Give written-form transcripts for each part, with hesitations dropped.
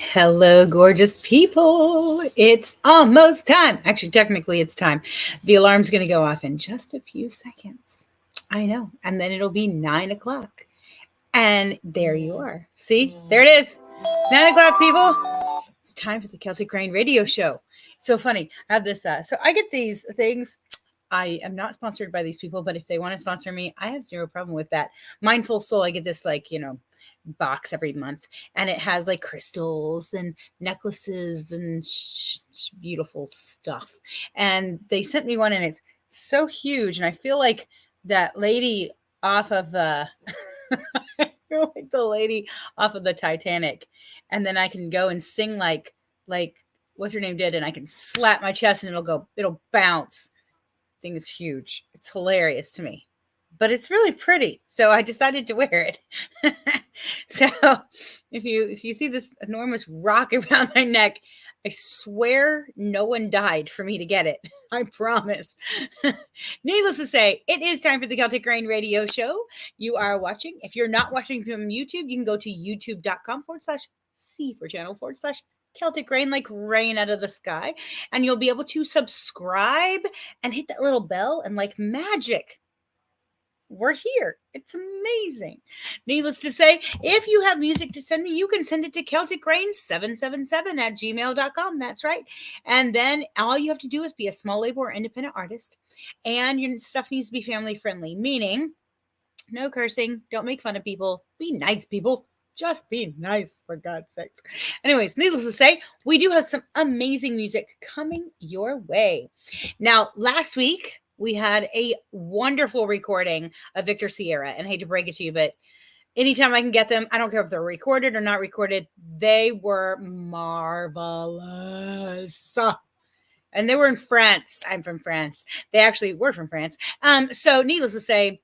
Hello, gorgeous people. It's almost time. Actually, technically, it's time. The alarm's going to go off in just a few seconds. I know. And then it'll be 9 o'clock. And there you are. See, there it is. It's 9 o'clock, people. It's time for the Celtic Rain radio show. It's so funny. I have this. So I get these things. I am not sponsored by these people, but if they want to sponsor me, I have zero problem with that. Mindful Soul, I get this box every month, and it has like crystals and necklaces and beautiful stuff. And they sent me one, and it's so huge, and I feel like that lady off of I feel like the lady off of the Titanic, and then I can go and sing like what's her name did, and I can slap my chest and it'll bounce. Thing is huge. It's hilarious to me, but it's really pretty. So I decided to wear it. So if you see this enormous rock around my neck, I swear no one died for me to get it. I promise. Needless to say, it is time for the Celtic Rain radio show. You are watching. If you're not watching from YouTube, you can go to youtube.com/C for channel /Celtic Rain, like rain out of the sky. And you'll be able to subscribe and hit that little bell, and like magic, we're here. It's amazing. Needless to say, if you have music to send me, you can send it to CelticRain777@gmail.com. That's right. And then all you have to do is be a small label or independent artist. And your stuff needs to be family friendly, meaning no cursing. Don't make fun of people. Be nice, people. Just be nice, for God's sake. Anyways, needless to say, we do have some amazing music coming your way. Now, last week, we had a wonderful recording of Victor Sierra. And I hate to break it to you, but anytime I can get them, I don't care if they're recorded or not recorded, they were marvelous. And they were in France. I'm from France. They actually were from France. So needless to say,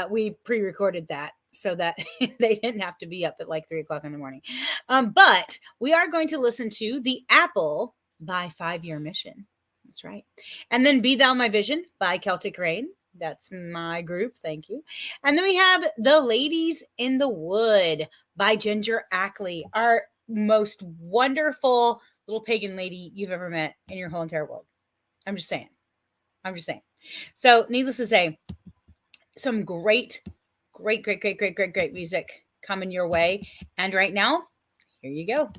we pre-recorded that so that they didn't have to be up at like 3 o'clock in the morning. But we are going to listen to The Apple by 5 Year Mission. That's right. And then Be Thou My Vision by Celtic Rain. That's my group. Thank you. And then we have The Ladies in the Wood by Ginger Ackley, our most wonderful little pagan lady you've ever met in your whole entire world. I'm just saying. So needless to say, some great music coming your way. And right now, here you go.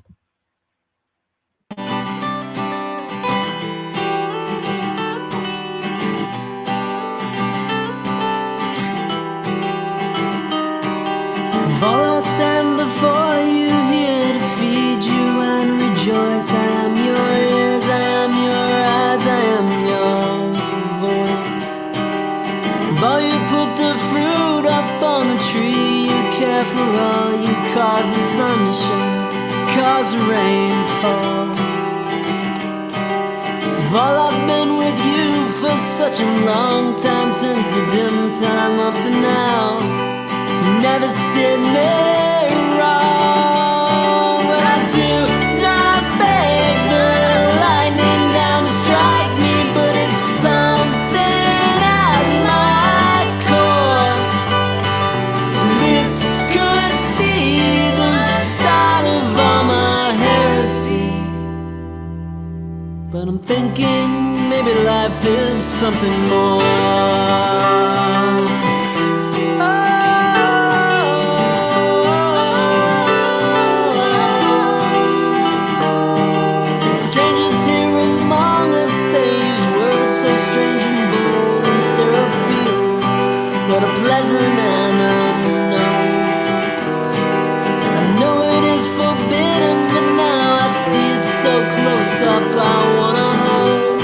For I stand before you here to feed you and rejoice. I am your ears, I am your eyes, I am your voice. For you put the fruit up on the tree, you care for all, you cause the sun to shine, cause the rain to fall. For I've been with you for such a long time, since the dim time up to now. Never steered me wrong. But I do not beg the lightning down to strike me, but it's something at my core. This could be the start of all my heresy. But I'm thinking maybe life is something more. Pleasant and unknown. I know it is forbidden, but now I see it so close up. I wanna hold,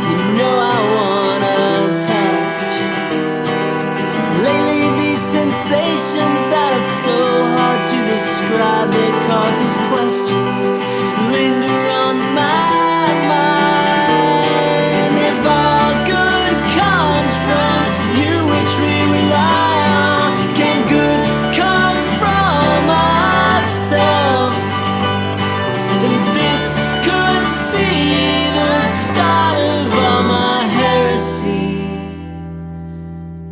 you know I wanna touch. Lately these sensations that are so hard to describe, they cause us questions, linger on my mind. If all good comes from you, which we rely on, can good come from ourselves? And this could be the start of all my heresy.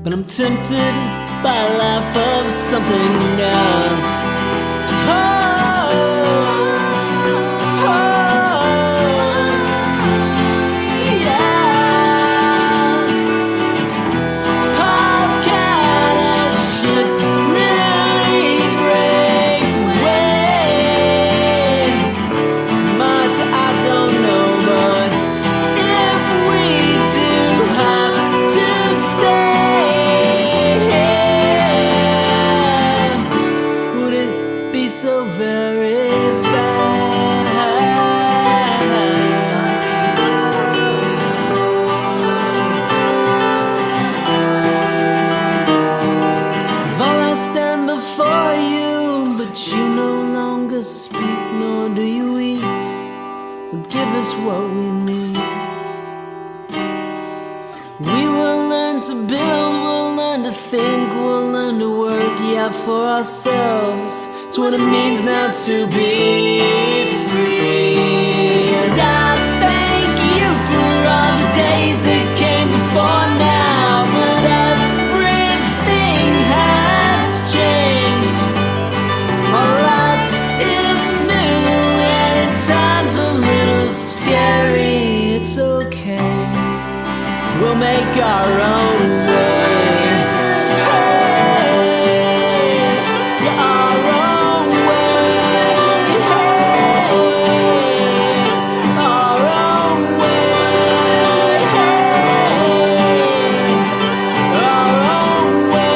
But I'm tempted by a life of something else. Oh. be so very bad. While I stand before you, but you no longer speak, nor do you eat, or give us what we need. We will learn to build, we'll learn to think, we'll learn to work, yeah, for ourselves. It's what it means now to be free. And I thank you for all the days that came before now, but everything has changed. Our life is new and at times a little scary. It's okay, we'll make our own way. Hey, our own way. Hey, our own way. Hey, our own way.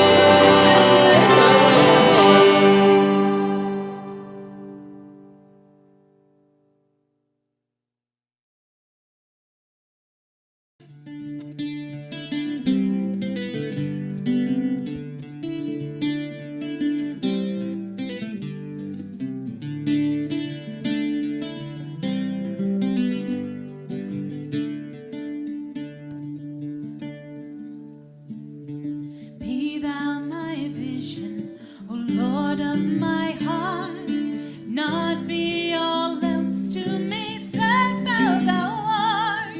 Be thou my vision, O Lord of my heart, not be all else to me, save thou art.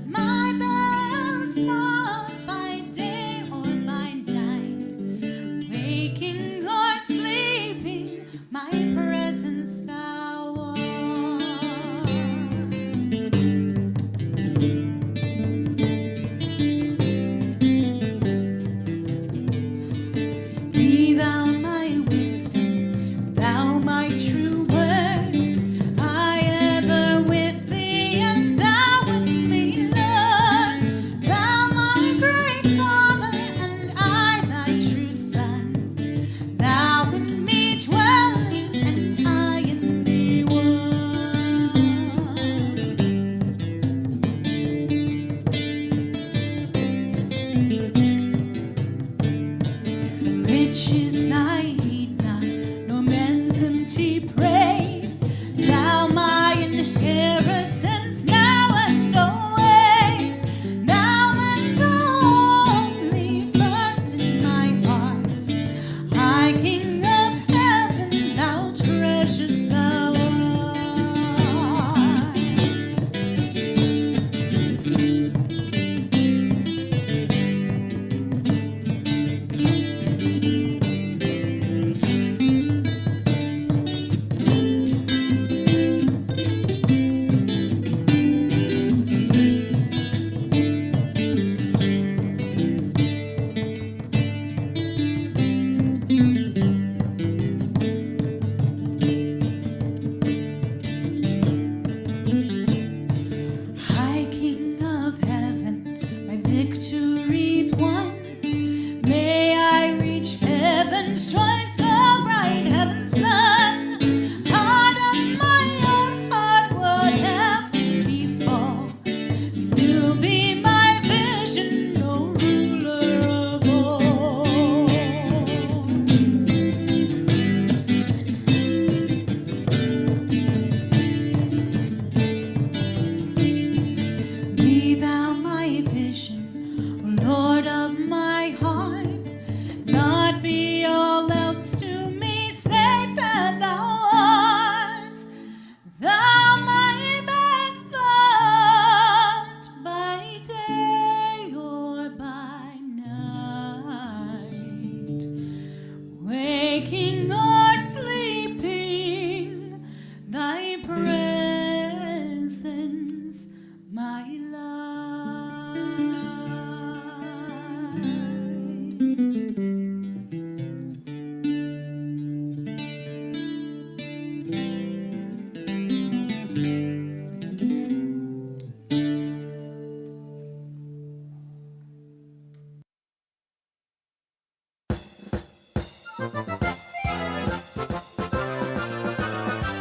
My best thought by day or by night, waking or sleeping, my presence thou art. Be thou my wisdom, thou my true word. I ever with thee and thou with me, Lord. Thou my great Father and I thy true Son. Thou in me dwelling and I in thee one. Riches I heed not, nor men's empty praise. Thou my inheritance now and always. Thou and only first in my heart. High King of heaven, thou treasures thou art.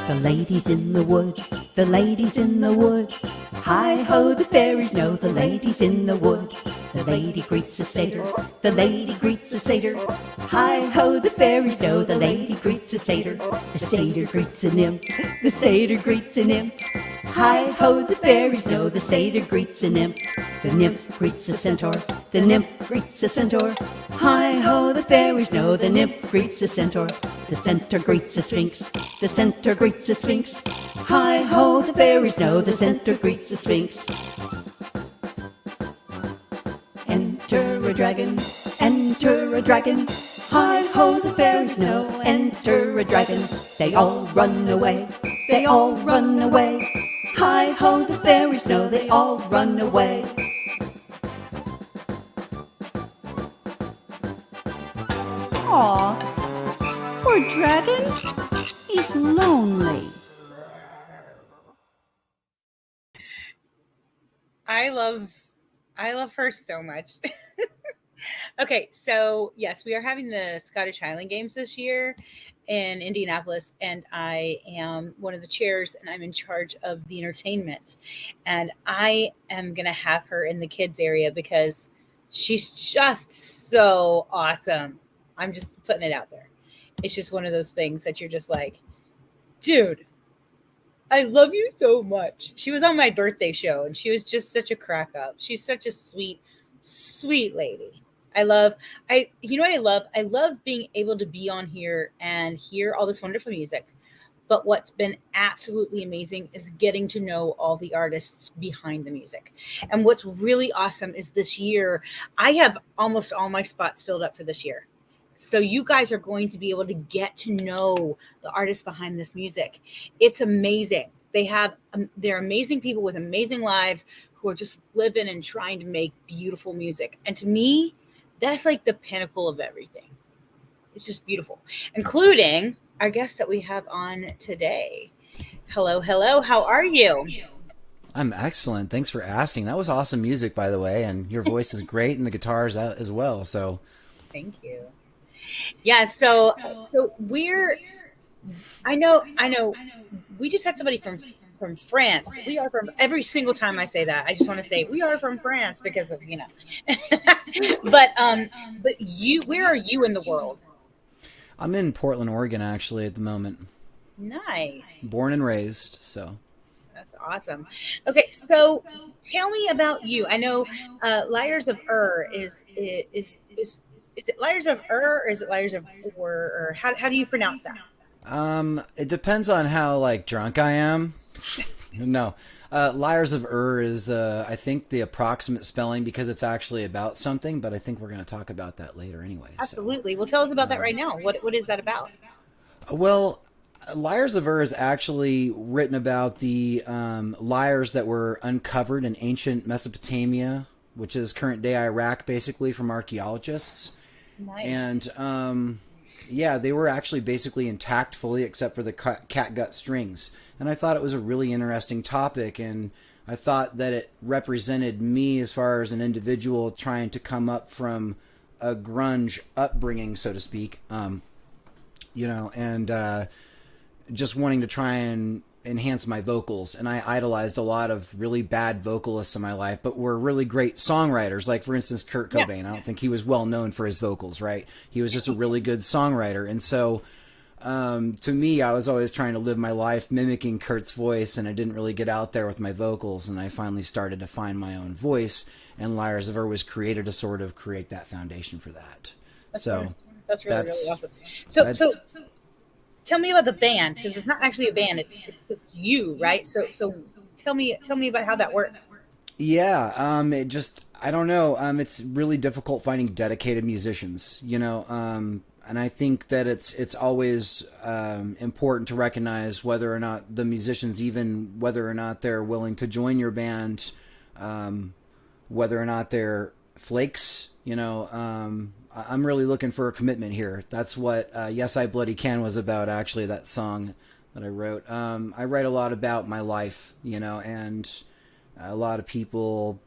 The ladies in the wood, the ladies in the wood. Hi-ho, the fairies know the ladies in the wood. The lady greets a satyr, the lady greets a satyr. Hi-ho, the fairies know the lady greets a satyr. The satyr greets a nymph, the satyr greets a nymph. Hi-ho, the fairies know the satyr greets a nymph. The nymph greets a centaur, the nymph greets a centaur. Hi-ho, the fairies know the nymph greets a centaur. The centaur greets a sphinx, the centaur greets a sphinx. Hi-ho, the fairies know the centaur greets a sphinx. Enter a dragon, enter a dragon. Hi-ho, the fairies know, enter a dragon. They all run away, they all run away. Hi-ho, the fairies know, they all run away. Aw, poor dragon. He's lonely. I love her so much. Okay, so yes, we are having the Scottish Highland Games this year in Indianapolis, and I am one of the chairs, and I'm in charge of the entertainment. And I am gonna have her in the kids area because she's just so awesome. I'm just putting it out there. It's just one of those things that you're just like, dude, I love you so much. She was on my birthday show and she was just such a crack up. She's such a sweet, sweet lady. You know what I love? I love being able to be on here and hear all this wonderful music. But what's been absolutely amazing is getting to know all the artists behind the music. And what's really awesome is this year, I have almost all my spots filled up for this year. So you guys are going to be able to get to know the artists behind this music. It's amazing. They're amazing people with amazing lives who are just living and trying to make beautiful music. And to me, that's like the pinnacle of everything. It's just beautiful, including our guest that we have on today. Hello, hello. How are you? I'm excellent. Thanks for asking. That was awesome music, by the way, and your voice is great, and the guitar's out as well. So, Thank you. Yeah, so we're I know we just had somebody from France. We are from every single time I say that. I just want to say we are from France because of, but you where are you in the world? I'm in Portland, Oregon, actually, at the moment. Nice. Born and raised, so. That's awesome. Okay, so tell me about you. I know Lyres of is it Lyres of or is it Lyres of or how do you pronounce that? It depends on how, like, drunk I am. No. Lyres of is, I think, the approximate spelling because it's actually about something, but I think we're going to talk about that later anyway. Absolutely. Well, tell us about that right now. What is that about? Well, Lyres of is actually written about the lyres that were uncovered in ancient Mesopotamia, which is current-day Iraq, basically, from archaeologists. Nice. And, yeah, they were actually basically intact fully except for the catgut strings. And I thought it was a really interesting topic, and I thought that it represented me as far as an individual trying to come up from a grunge upbringing, so to speak, and just wanting to try and enhance my vocals. And I idolized a lot of really bad vocalists in my life, but were really great songwriters. Like, for instance, Kurt Cobain. I don't think he was well known for his vocals, right? He was just a really good songwriter. And so, to me, I was always trying to live my life mimicking Kurt's voice, and I didn't really get out there with my vocals. And I finally started to find my own voice, and Lyres of was created to sort of create that foundation for that. That's really awesome. So tell me about the band, because it's not actually a band; it's just you, right? So tell me about how that works. Yeah, I don't know. It's really difficult finding dedicated musicians, and I think that it's always important to recognize whether or not the musicians, even whether or not they're willing to join your band, whether or not they're flakes, I'm really looking for a commitment here. That's what Yes, I Bloody Can was about, actually, that song that I wrote. I write a lot about my life, and a lot of people,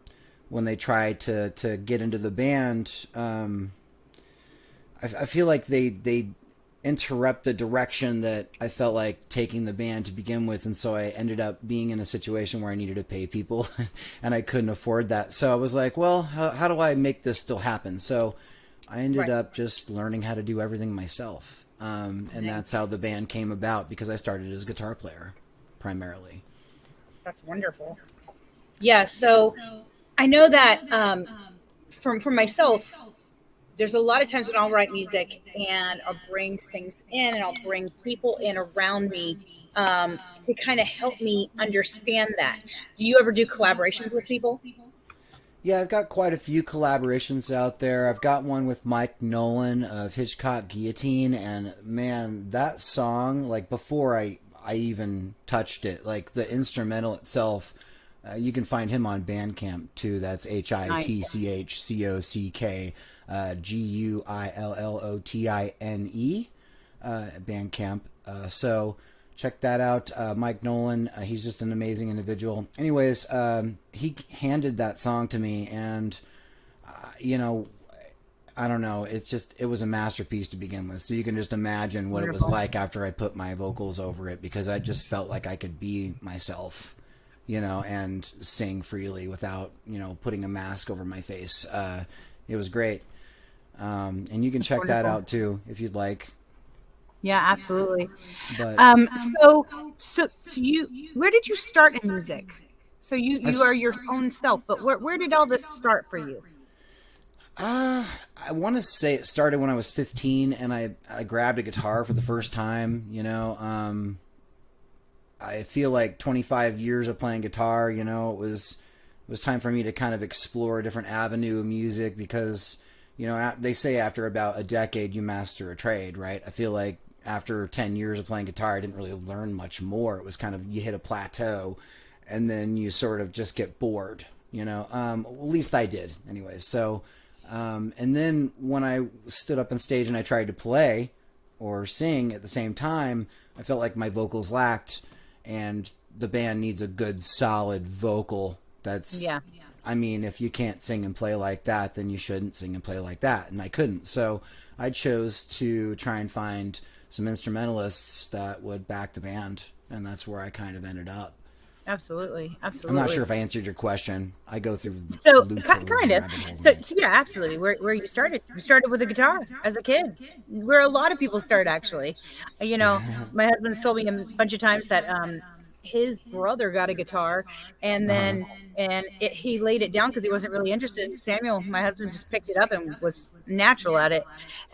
when they try to get into the band, I feel like they interrupt the direction that I felt like taking the band to begin with, and so I ended up being in a situation where I needed to pay people and I couldn't afford that. So I was like, well, how do I make this still happen? So I ended up just learning how to do everything myself, and that's how the band came about, because I started as a guitar player primarily. That's wonderful. Yeah, so I know that from myself, there's a lot of times when I'll write music and I'll bring things in and I'll bring people in around me to kind of help me understand that. Do you ever do collaborations with people? Yeah, I've got quite a few collaborations out there. I've got one with Mike Nolan of Hitchcock Guillotine, and man, that song, like before I even touched it, like the instrumental itself, you can find him on Bandcamp too. That's HITCHCOCK GUILLOTINE, Bandcamp. So check that out. Mike Nolan, he's just an amazing individual. Anyways, he handed that song to me, and I don't know. It was a masterpiece to begin with. So you can just imagine what it was like after I put my vocals over it, because I just felt like I could be myself, and sing freely without, putting a mask over my face. It was great. And you can check that out too, if you'd like. Yeah, absolutely. But So where did you start in music? So you are your own self, but where did all this start for you? I want to say it started when I was 15, and I grabbed a guitar for the first time. I feel like 25 years of playing guitar, it was time for me to kind of explore a different avenue of music, because they say after about a decade you master a trade, right? I feel like after 10 years of playing guitar, I didn't really learn much more. It was kind of, you hit a plateau and then you sort of just get bored, at least I did anyways. So, and then when I stood up on stage and I tried to play or sing at the same time, I felt like my vocals lacked, and the band needs a good solid vocal. That's, I mean, if you can't sing and play like that, then you shouldn't sing and play like that. And I couldn't. So I chose to try and find some instrumentalists that would back the band. And that's where I kind of ended up. Absolutely. I'm not sure if I answered your question. I go through so kind of. So yeah, absolutely. Where you started? You started with a guitar as a kid. Where a lot of people start, actually. My husband's told me a bunch of times that his brother got a guitar, and then he laid it down because he wasn't really interested. Samuel, my husband, just picked it up and was natural at it,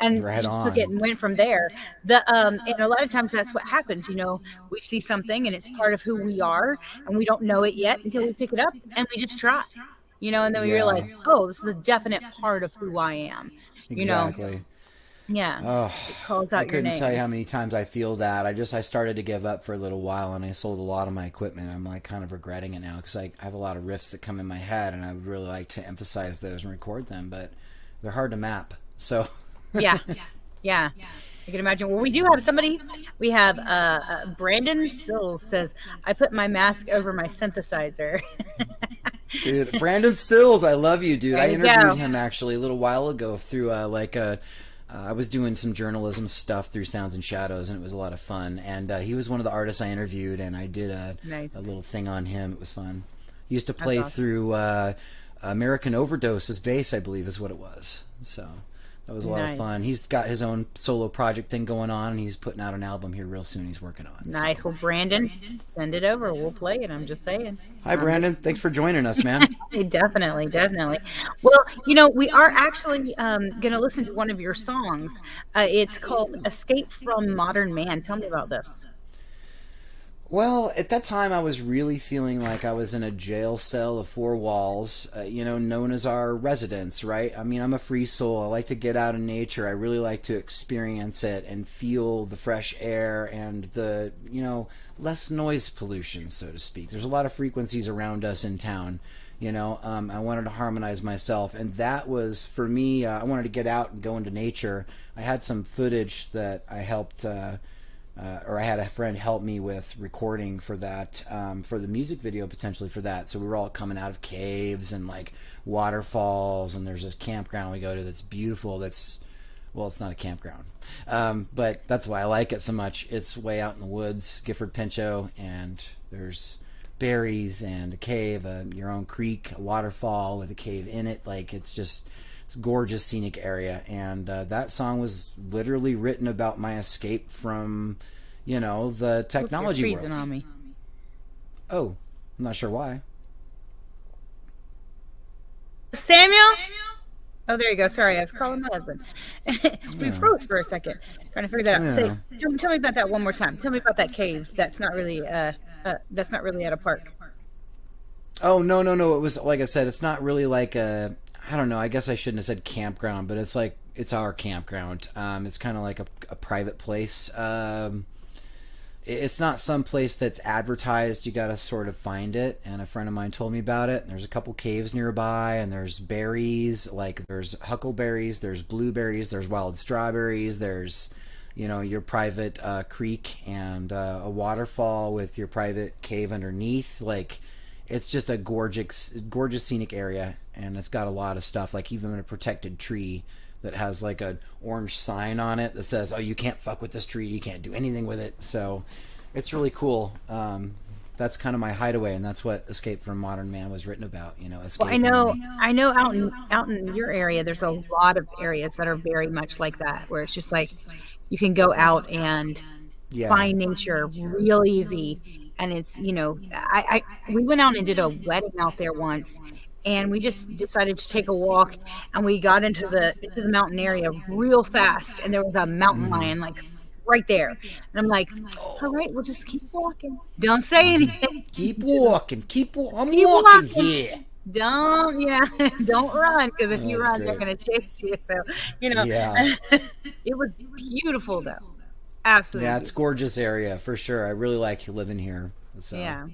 and took it and went from there. And a lot of times that's what happens. We see something and it's part of who we are, and we don't know it yet until we pick it up and we just try. And then we realize, oh, this is a definite part of who I am. Exactly. Yeah. It calls out your name. I couldn't tell you how many times I feel that. I started to give up for a little while, and I sold a lot of my equipment. I'm like kind of regretting it now, because I have a lot of riffs that come in my head, and I would really like to emphasize those and record them, but they're hard to map. So yeah. I can imagine. Well, we do have somebody. We have Brandon Sills says, "I put my mask over my synthesizer." Dude, Brandon Sills, I love you, dude. I interviewed him actually a little while ago through I was doing some journalism stuff through Sounds and Shadows, and it was a lot of fun. And he was one of the artists I interviewed, and I did a little thing on him. It was fun. He used to play through American Overdose's bass, I believe is what it was. So that was a lot of fun. He's got his own solo project thing going on, and he's putting out an album here real soon he's working on. Nice. So. Well, Brandon, send it over. We'll play it. I'm just saying. Hi, Brandon. Thanks for joining us, man. Definitely. Well, we are actually going to listen to one of your songs. It's called Escape from Modern Man. Tell me about this. Well, at that time, I was really feeling like I was in a jail cell of four walls, known as our residence, right? I mean, I'm a free soul. I like to get out in nature. I really like to experience it and feel the fresh air and the, less noise pollution, so to speak. There's a lot of frequencies around us in town. I wanted to harmonize myself, and that was, for me, I wanted to get out and go into nature. I had some footage that I helped... or I had a friend help me with recording for that, for the music video potentially for that. So we were all coming out of caves and like waterfalls, and there's this campground we go to that's beautiful. Well, it's not a campground, but that's why I like it so much. It's way out in the woods, Gifford Pinchot, and there's berries and a cave, your own creek, a waterfall with a cave in it. Like it's a gorgeous scenic area, and that song was literally written about my escape from, the technology You're world. freezing on me. Oh, I'm not sure why. Samuel? Oh, there you go. Sorry, I was calling my husband. We froze for a second, trying to figure that out. Yeah. Say, tell me about that one more time. Tell me about that cave. That's not really at a park. Oh, no. It was, like I said, it's not really like I don't know, I guess I shouldn't have said campground, but it's our campground. It's kind of like a private place. It's not some place that's advertised. You got to sort of find it. And a friend of mine told me about it. And there's a couple caves nearby, and there's berries. Like there's huckleberries, there's blueberries, there's wild strawberries, there's, your private creek and a waterfall with your private cave underneath. Like it's just a gorgeous scenic area, and it's got a lot of stuff. Like even a protected tree that has like an orange sign on it that says, "Oh, you can't fuck with this tree. You can't do anything with it." So it's really cool. That's kind of my hideaway, and that's what Escape from Modern Man was written about. Escape. Well, I know out in your area, there's a lot of areas that are very much like that, where it's just like you can go out and find nature real easy. And it's, we went out and did a wedding out there once, and we just decided to take a walk, and we got into the mountain area real fast, and there was a mountain lion like right there, and I'm like, all right, we'll just keep walking, don't say anything, keep walking. I'm walking here. Don't run, because if you run, they're gonna chase you. So it was beautiful though, absolutely. Yeah, it's a gorgeous area for sure. I really like living here. So yeah.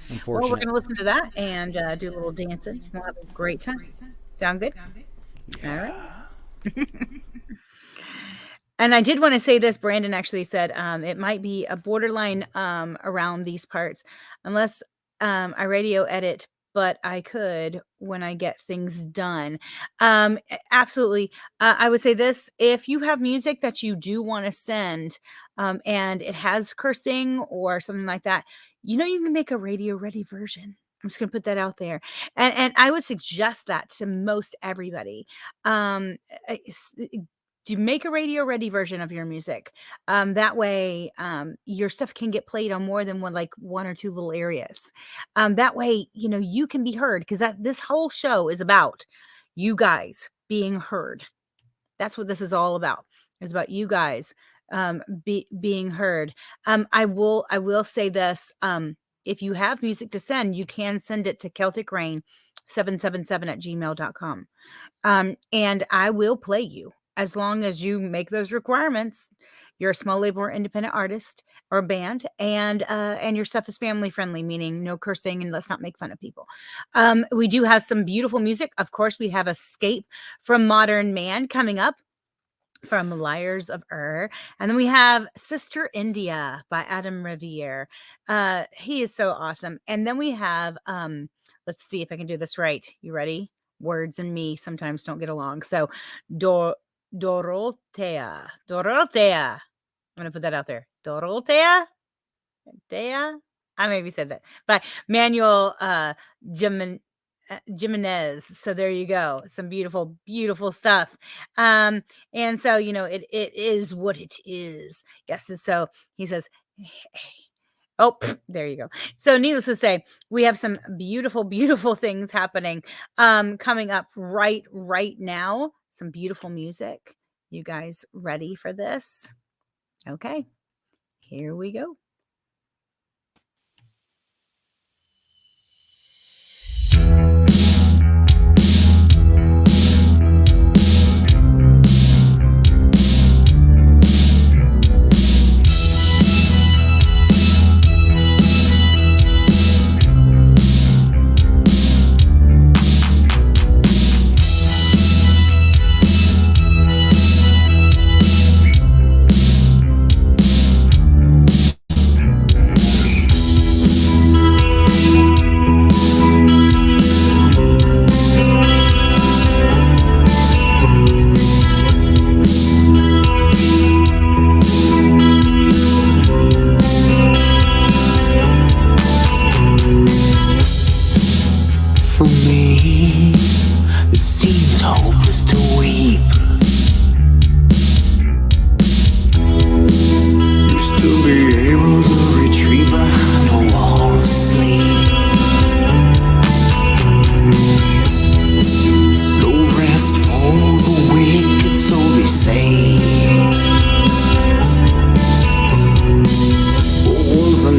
Unfortunate. Well, we're gonna listen to that and do a little dancing. We'll have a great time. Sound good? Yeah. All right. And I did want to say this. Brandon actually said it might be a borderline around these parts, unless I radio edit, but I could when I get things done. Absolutely. I would say this: if you have music that you do want to send, and it has cursing or something like that, you can make a radio ready version. I'm just going to put that out there. And I would suggest that to most everybody. To make a radio ready version of your music. That way, your stuff can get played on more than one or two little areas. That way, you can be heard, because this whole show is about you guys being heard. That's what this is all about. It's about you guys being heard. I will say this. If you have music to send, you can send it to celticrain777@gmail.com. And I will play you, as long as you make those requirements. You're a small label or independent artist or band, and your stuff is family friendly, meaning no cursing, and let's not make fun of people. We do have some beautiful music. Of course, we have Escape from Modern Man coming up from Lyres of and then we have Sister India by Adam Riviere. He is so awesome. And then we have let's see if I can do this right. You ready? Words and me sometimes don't get along. So Dorotea. I'm gonna put that out there. Dorotea. I maybe said that. By Manuel Jimenez. So there you go. Some beautiful, beautiful stuff. And so, it is what it is. Yes. So he says, oh, there you go. So needless to say, we have some beautiful, beautiful things happening coming up right now. Some beautiful music. You guys ready for this? Okay, here we go.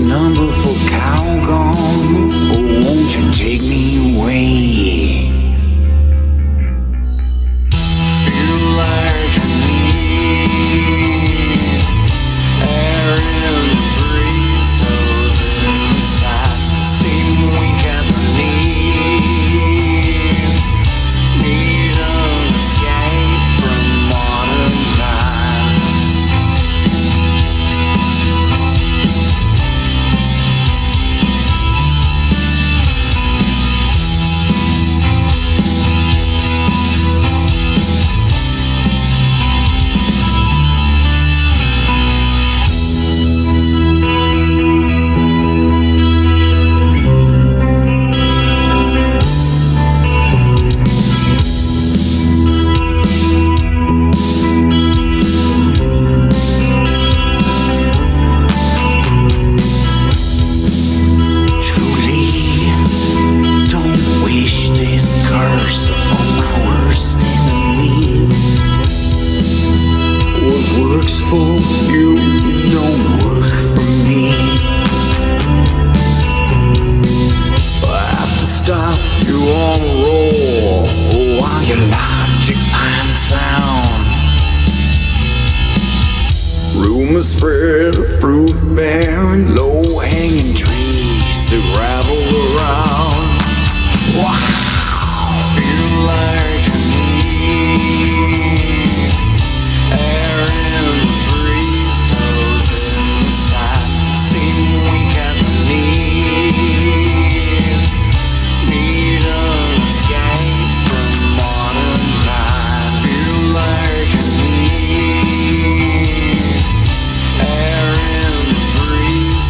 number for Calgon, or won't you take me away? Feel like I need air in the breeze, toes in the side, seem weak at the knees, need an escape from modern life. Truly, don't wish this curse upon my worst enemy. What works for you don't work for me. I have to stop you on a roll while your logic finds sound. Rumors spread, fruit bearing, low hanging trees that rattle around. Wow, feel like I need air in the breeze, toes in the side, seem weak at the knees, need an escape from modern life. Feel like I need air in the breeze,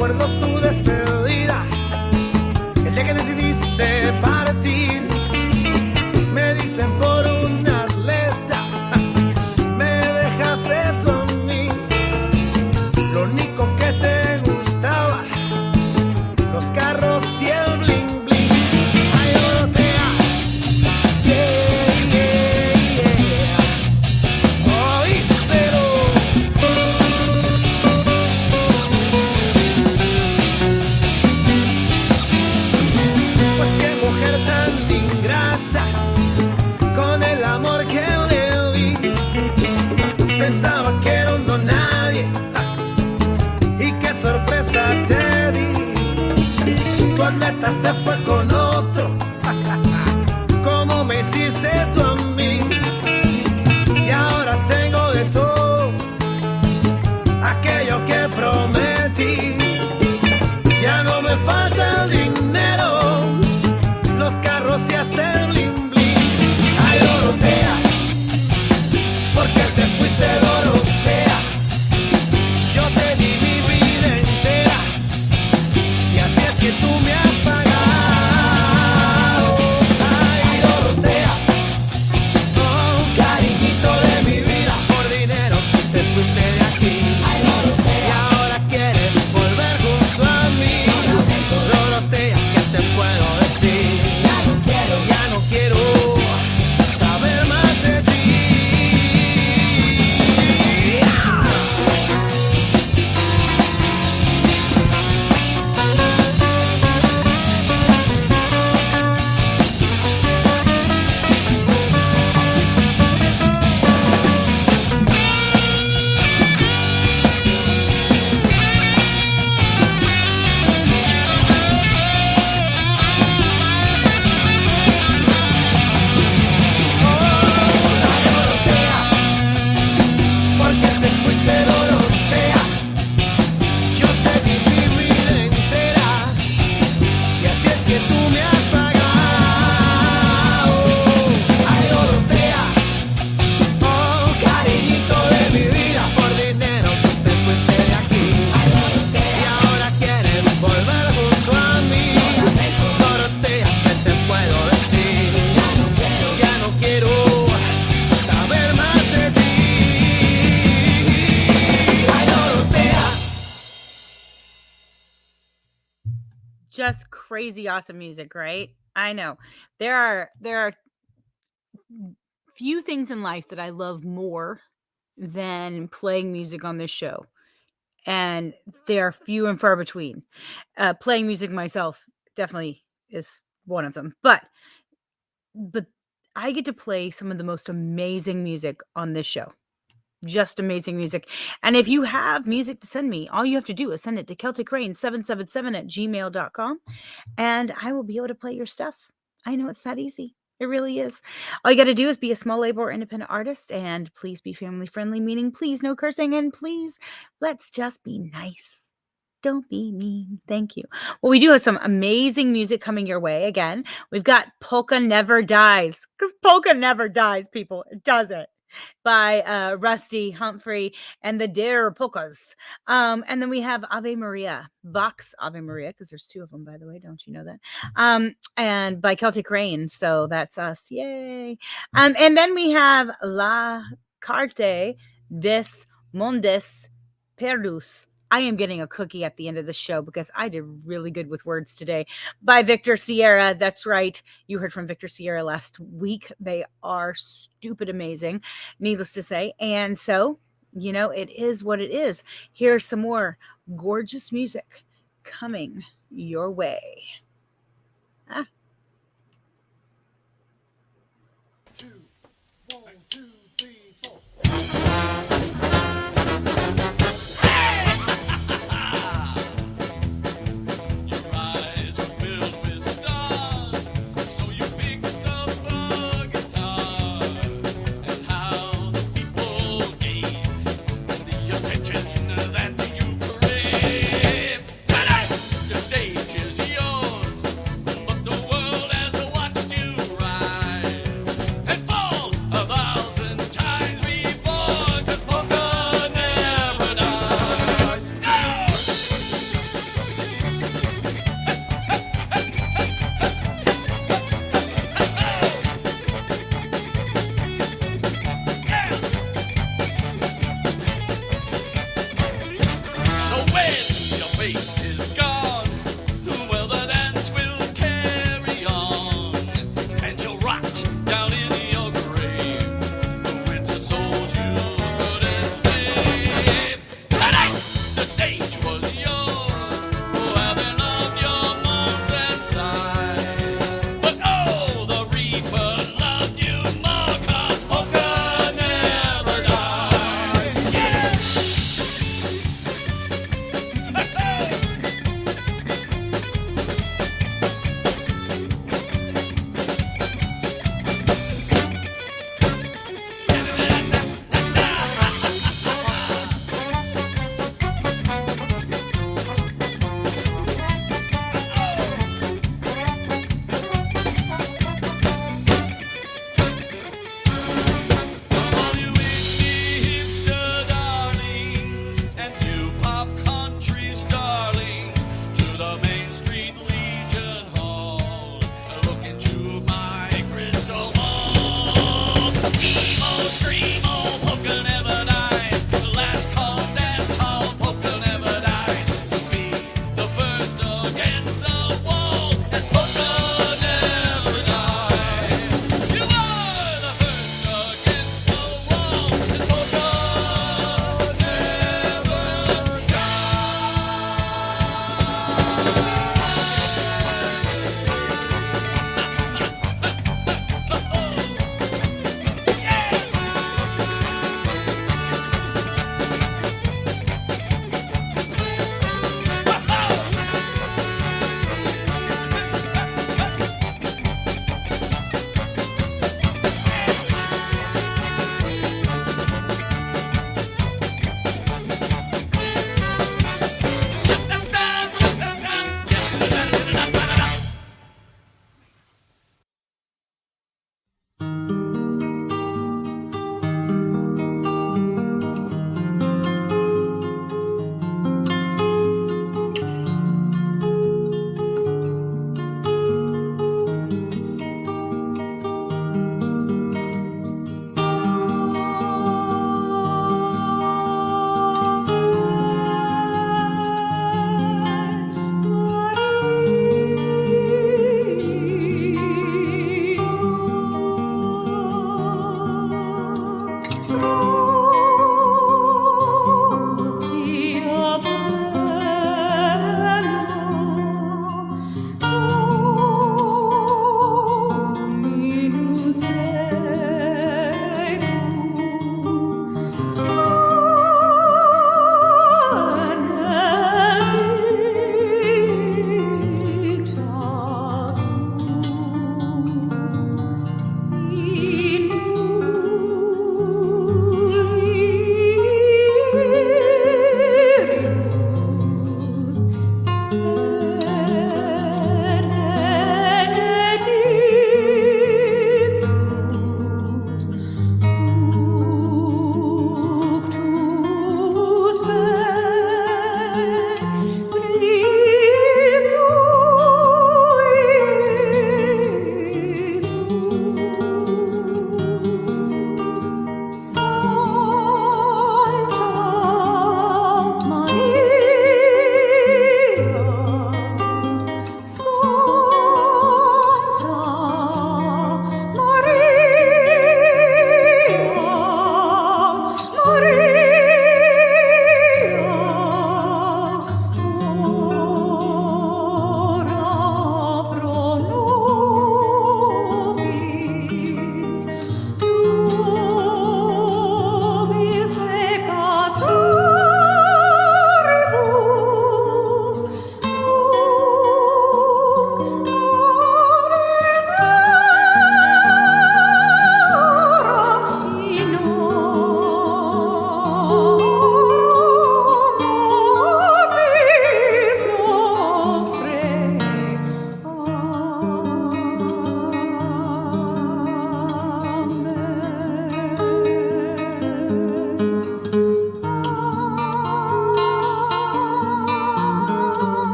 recuerdo tu despedida, el día que decidiste partir. Me dicen por un atleta, me dejaste dormir. Lo único que te gustaba, los carros y el bling bling. Ay, Dorotea, yeah, yeah, yeah. Oh, díselo. Pues qué mujer tan ingrata, con el amor que le di. Pensaba que era un don nadie, y qué sorpresa te di. Tu atleta se fue con otro, como me hiciste tú a mí. Y ahora tengo de todo aquello que prometí. Ya no me falta el dinero, los carros y hasta el bling bling. Ay, Dorotea, ¿por qué te fuiste, Dorotea? Yo te di mi vida entera, y así es que tú me has pagado. Ay, Dorotea, oh, cariñito de mi vida, por dinero te fuiste de aquí. Ay, Dorotea, y ahora quieres volver junto a mí. Dorotea, ¿qué te puedo decir? Ya no quiero saber más de ti. ¿Por qué te fuiste, Dorotea? Yo te di mi vida entera, y así es que tú me has pagado. Ay, Dorotea, oh, cariñito de mi vida, por dinero tú te fuiste de aquí. Ay, Dorotea, y ahora quieres volver junto a mí. Dorotea, ¿qué te puedo decir? Ya no quiero saber más de ti. Ay, Dorotea. Just crazy awesome music, right? I know. There are few things in life that I love more than playing music on this show. And they are few and far between. Playing music myself definitely is one of them. But I get to play some of the most amazing music on this show. Just amazing music. And if you have music to send me, all you have to do is send it to celticrain777@gmail.com, and I will be able to play your stuff. I know it's that easy. It really is. All you got to do is be a small label or independent artist, and please be family friendly, meaning please no cursing, and please let's just be nice. Don't be mean. Thank you. Well, we do have some amazing music coming your way. Again, we've got Polka Never Dies, because polka never dies, people. It doesn't. By Rusty Humphrey and the Dare Polkas. And then we have Ave Maria, Bach's Ave Maria, because there's two of them, by the way. Don't you know that? And by Celtic Rain. So that's us. Yay. And then we have La Carte des Mondes Perdus. I am getting a cookie at the end of the show because I did really good with words today. By Victor Sierra. That's right. You heard from Victor Sierra last week. They are stupid amazing, needless to say. And so, you know, it is what it is. Here's some more gorgeous music coming your way. Ah. The stage is yours, but the world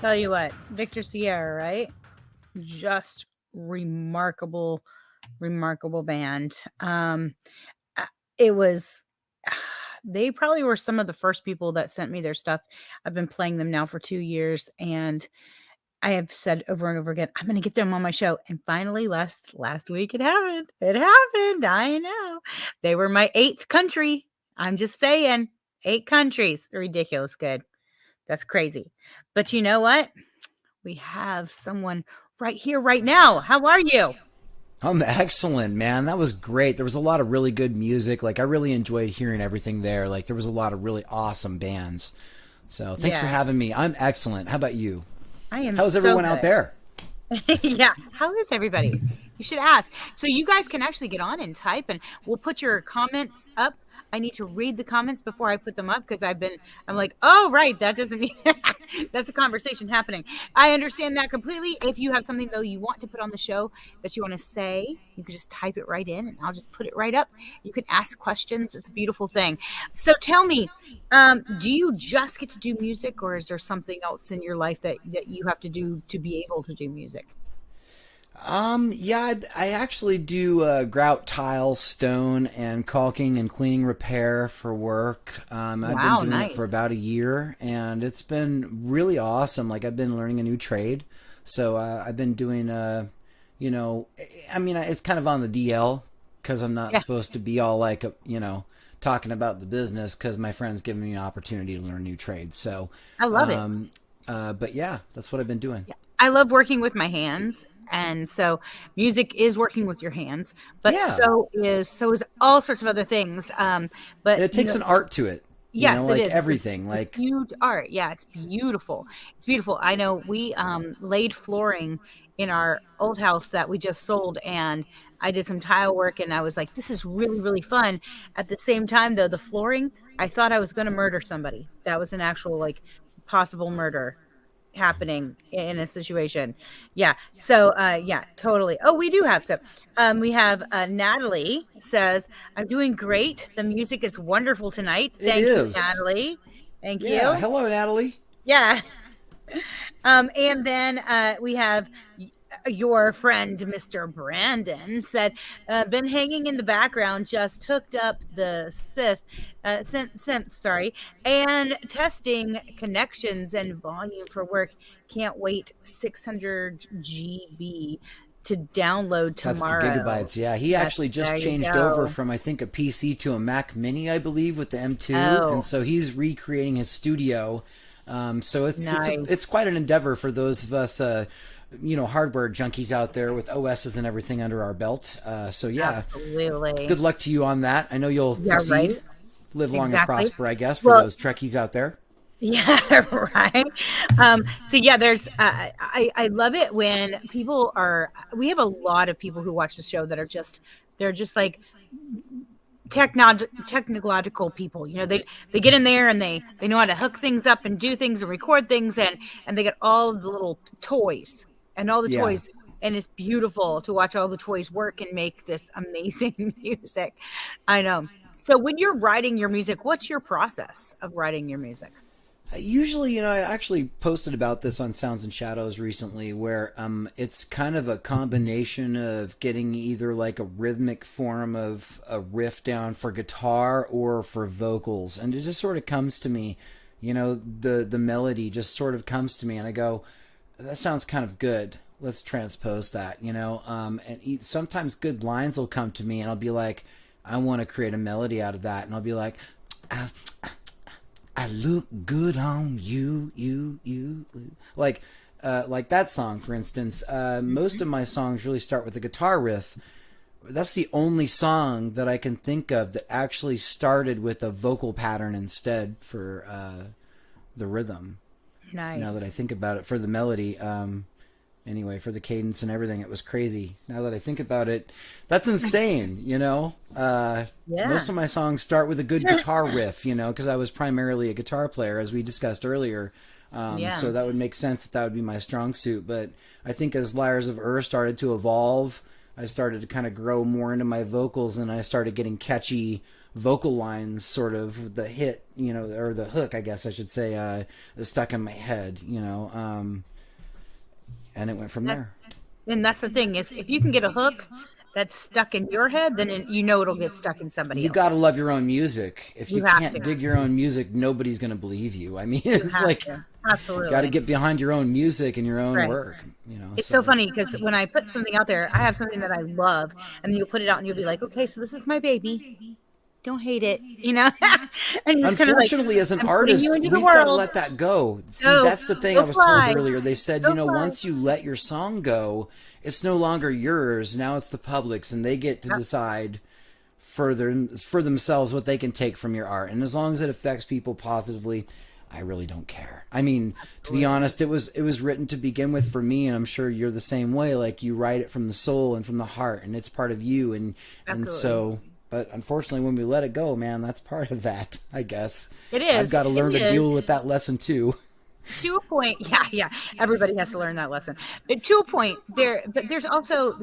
Tell you what, Victor Sierra, right? Just remarkable, remarkable band. Uh, it was. They probably were some of the first people that sent me their stuff. I've been playing them now for 2 years, and I have said over and over again, I'm going to get them on my show. And finally, last week, it happened. It happened. I know. They were my 8th country. I'm just saying, 8 countries. Ridiculous good. That's crazy. But you know what? We have someone right here, right now. How are you? I'm excellent, man. That was great. There was a lot of really good music. Like, I really enjoyed hearing everything there. Like, there was a lot of really awesome bands. So, thanks for Yeah, having me. I'm excellent. How about you? I am How's so everyone out good. there? Yeah. How is everybody? You should ask. So you guys can actually get on and type, and we'll put your comments up. I need to read the comments before I put them up because I'm like, oh, right. That doesn't mean that's a conversation happening. I understand that completely. If you have something, though, you want to put on the show that you want to say, you can just type it right in and I'll just put it right up. You can ask questions. It's a beautiful thing. So tell me, do you just get to do music, or is there something else in your life that you have to do to be able to do music? Yeah, I actually do grout, tile, stone, and caulking and cleaning repair for work. I've been Wow, doing it for nice. about a year, and it's been really awesome. Like, I've been learning a new trade, so I've been doing, you know, I mean, it's kind of on the DL because I'm not Yeah, supposed to be all like, talking about the business because my friend's giving me an opportunity to learn a new trade. So, I love it. um, but yeah, that's what I've been doing. Yeah. I love working with my hands. And so music is working with your hands, but Yeah, so is all sorts of other things. But it takes an art to it, yes, it like is. everything. It's a Like, huge art. Yeah, it's beautiful. It's beautiful. I know we laid flooring in our old house that we just sold, and I did some tile work, and I was like, this is really, really fun. At the same time, though, the flooring, I thought I was going to murder somebody. That was an actual like possible murder happening in a situation. Yeah. So yeah, totally. Oh, we do have stuff. We have Natalie says, I'm doing great. The music is wonderful tonight. it Thank you, is. Natalie. Thank Yeah. you. Hello, Natalie. Yeah. And then we have your friend, Mr. Brandon, said, been hanging in the background, just hooked up the synth, sorry, and testing connections and volume for work. Can't wait 600 GB to download That's the tomorrow. gigabytes. Yeah, he Yes, actually just there you changed over go. from, I think, a PC to a Mac Mini, I believe, with the M2, and Oh, so he's recreating his studio. So it's nice. quite an endeavor for those of us, hardware junkies out there with OSs and everything under our belt. So yeah, Absolutely. good luck to you on that. I know you'll Yeah, succeed, right. live long and Exactly. prosper, I guess, for Well, those Trekkies out there. yeah, right. So yeah, there's I love it when people are we have a lot of people who watch the show that are just they're just like technological people. You know, they get in there and they know how to hook things up and do things and record things and they get all of the little toys and all the Yeah. toys, and it's beautiful to watch all the toys work and make this amazing music. I know. So when you're writing your music, what's your process of writing your music? Usually, I actually posted about this on Sounds and Shadows recently, where it's kind of a combination of getting either like a rhythmic form of a riff down for guitar or for vocals, and it just sort of comes to me, the melody just sort of comes to me, and I go, that sounds kind of good. Let's transpose that, sometimes good lines will come to me, and I'll be like, I want to create a melody out of that, and I'll be like. "Ah, I look good on you, you. Like that song, for instance. Most of my songs really start with a guitar riff. That's the only song that I can think of that actually started with a vocal pattern instead for the rhythm. Now that I Nice. think about it, for the melody. Anyway, for the cadence and everything, it was crazy. Now that I think about it, that's insane, Yeah. Most of my songs start with a good guitar riff, because I was primarily a guitar player, as we discussed earlier. Yeah. So that would make sense that would be my strong suit. But I think as Lyres of Ur started to evolve, I started to kind of grow more into my vocals, and I started getting catchy vocal lines, sort of the hit, or the hook, I guess I should say, stuck in my head, and it went from there. And that's the thing is, if you can get a hook that's stuck in your head, then it'll get stuck in somebody You else. got to love your own music. If you You have can't to. dig your own music, nobody's going to believe you. I mean, it's have like, to. Absolutely. got to get behind your own music and your own Right. work. It's so funny because when I put something out there, I have something that I love, and then you'll put it out and you'll be like, okay, so this is my baby. Don't hate it, And you're just kind of like, Unfortunately, as an I'm putting artist, you we've into the got to world. let that go. See, Go. that's the thing Go I was fly. told earlier. They said, Go fly. once you let your song go, it's no longer yours. Now it's the public's, and they get to decide for themselves what they can take from your art. And as long as it affects people positively, I really don't care. I mean, to be honest, it was written to begin with for me, and I'm sure you're the same way. Like, you write it from the soul and from the heart, and it's part of you. And so, but unfortunately, when we let it go, man, that's part of that, I guess. It is. I've got to learn to deal with that lesson too. To a point, yeah, everybody has to learn that lesson. But to a point, there's also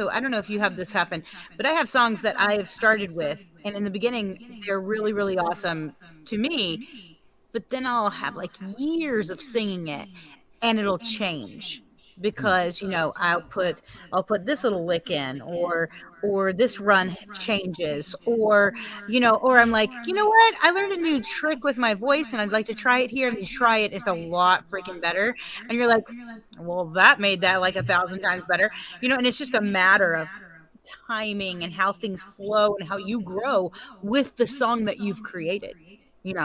I don't know if you have this happen, but I have songs that I have started with, and in the beginning they're really, really awesome to me, but then I'll have like years of singing it, and it'll change because I'll put this little lick in, or this run changes, or I'm like, what, I learned a new trick with my voice and I'd like to try it here, and you try it, it's a lot freaking better, and you're like, well, that made that like 1,000 times better, and it's just a matter of timing and how things flow and how you grow with the song that you've created.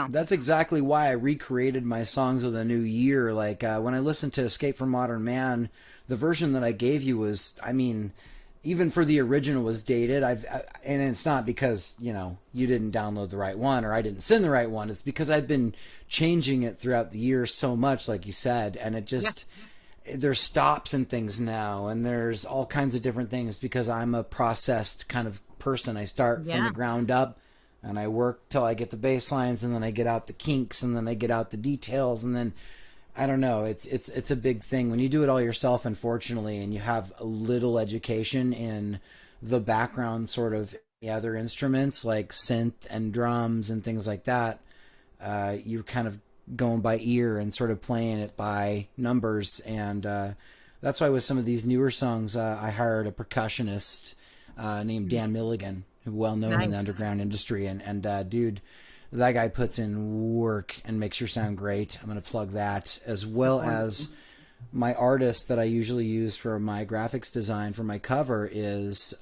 That's exactly why I recreated my songs with a new year. Like, when I listened to Escape from Modern Man, the version that I gave you was, I mean, even for the original, was dated. And it's not because, you didn't download the right one or I didn't send the right one. It's because I've been changing it throughout the year so much, like you said, and it just, there's stops and things now, and there's all kinds of different things because I'm a processed kind of person. I start from the ground up, and I work till I get the bass lines, and then I get out the kinks, and then I get out the details, and then I don't know. It's a big thing when you do it all yourself, unfortunately, and you have a little education in the background, sort of the other instruments like synth and drums and things like that. You're kind of going by ear and sort of playing it by numbers, and that's why with some of these newer songs, I hired a percussionist named Dan Milligan, well known in the underground industry, and dude, that guy puts in work and makes your sound great. I'm going to plug that, as well as my artist that I usually use for my graphics design for my cover is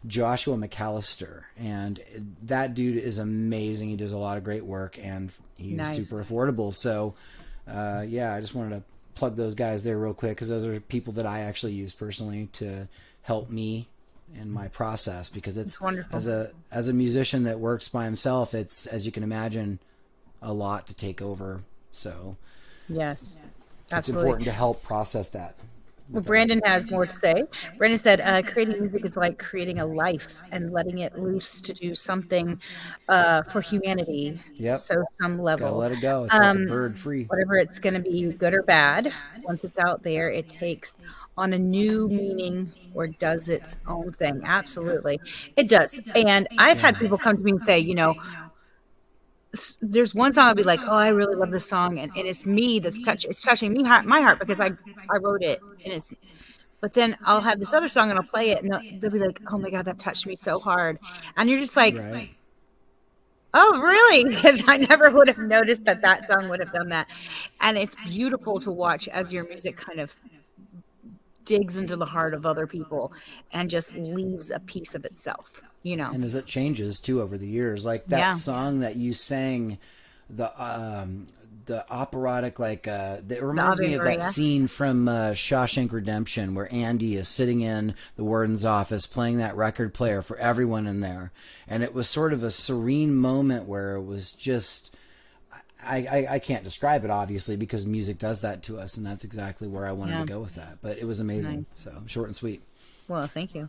Joshua McAllister, and that dude is amazing. He does a lot of great work, and he's super affordable. So I just wanted to plug those guys there real quick, because those are people that I actually use personally to help me in my process, because it's wonderful. As a musician that works by himself, it's, as you can imagine, a lot to take over. So yes, it's absolutely important to help process that. Well, Brandon has more to say. Brandon said, creating music is like creating a life and letting it loose to do something for humanity. Yep. So some level. Gotta let it go. It's like a bird free. Whatever it's going to be, good or bad, once it's out there, it takes on a new meaning or does its own thing. Absolutely. It does. And I've had people come to me and say, there's one song I'll be like, oh, I really love this song, and it's me that's touching me, my heart, because I wrote it, and it's. But then I'll have this other song and I'll play it, and they'll be like, oh my God, that touched me so hard, and you're just like, oh really? Because I never would have noticed that song would have done that, and it's beautiful to watch as your music kind of digs into the heart of other people and just leaves a piece of itself. And as it changes too over the years, like that song that you sang, the operatic, like it reminds me of that scene from Shawshank Redemption, where Andy is sitting in the warden's office playing that record player for everyone in there, and it was sort of a serene moment where it was just, I can't describe it obviously, because music does that to us, and that's exactly where I wanted to go with that. But it was amazing. So short and sweet. Well, thank you.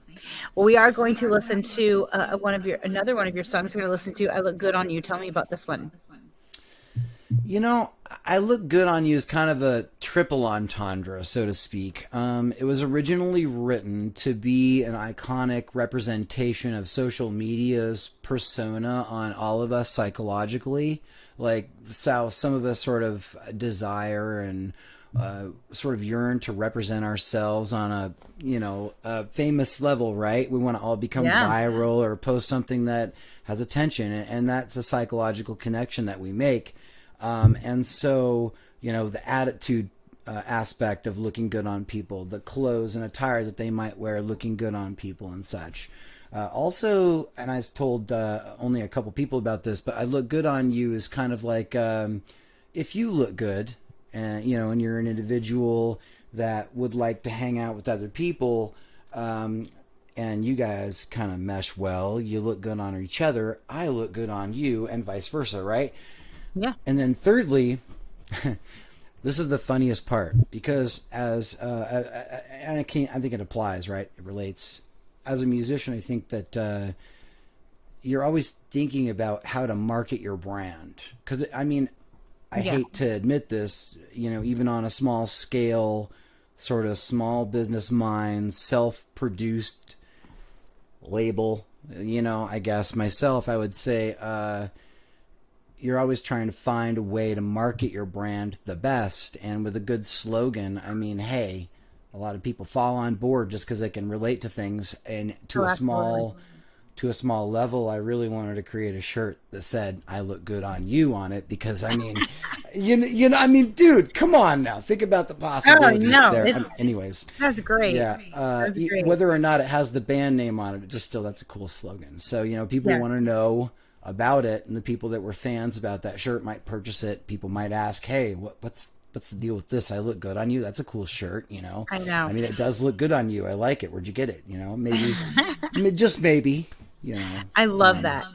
Well, we are going to listen to another one of your songs. We're going to listen to "I Look Good on You." Tell me about this one. You know, I Look Good on You is kind of a triple entendre, so to speak. It was originally written to be an iconic representation of social media's persona on all of us psychologically. Like, so some of us sort of desire and sort of yearn to represent ourselves on a famous level, right? We want to all become viral or post something that has attention, and that's a psychological connection that we make. And so, the attitude aspect of looking good on people, the clothes and attire that they might wear looking good on people and such. Also, and I told only a couple people about this, but I Look Good on You is kind of like if you look good and, and you're an individual that would like to hang out with other people, and you guys kind of mesh well, you look good on each other, I look good on you, and vice versa, right? Yeah. And then thirdly, this is the funniest part because and I think it applies, right? It relates. As a musician, I think that you're always thinking about how to market your brand. Because, I hate to admit this, even on a small scale, sort of small business mind, self-produced label, I guess myself, I would say, you're always trying to find a way to market your brand the best. And with a good slogan, hey, a lot of people fall on board just because they can relate to things. And to a small level, I really wanted to create a shirt that said "I look good on you" on it because dude, come on now, think about the possibilities there. Anyways, that's great. Yeah, that's great. Whether or not it has the band name on it, that's a cool slogan. So people want to know about it, and the people that were fans about that shirt might purchase it. People might ask, "Hey, what's the deal with this? I look good on you. That's a cool shirt." I know. It does look good on you. I like it. Where'd you get it? Maybe, just maybe. I love that.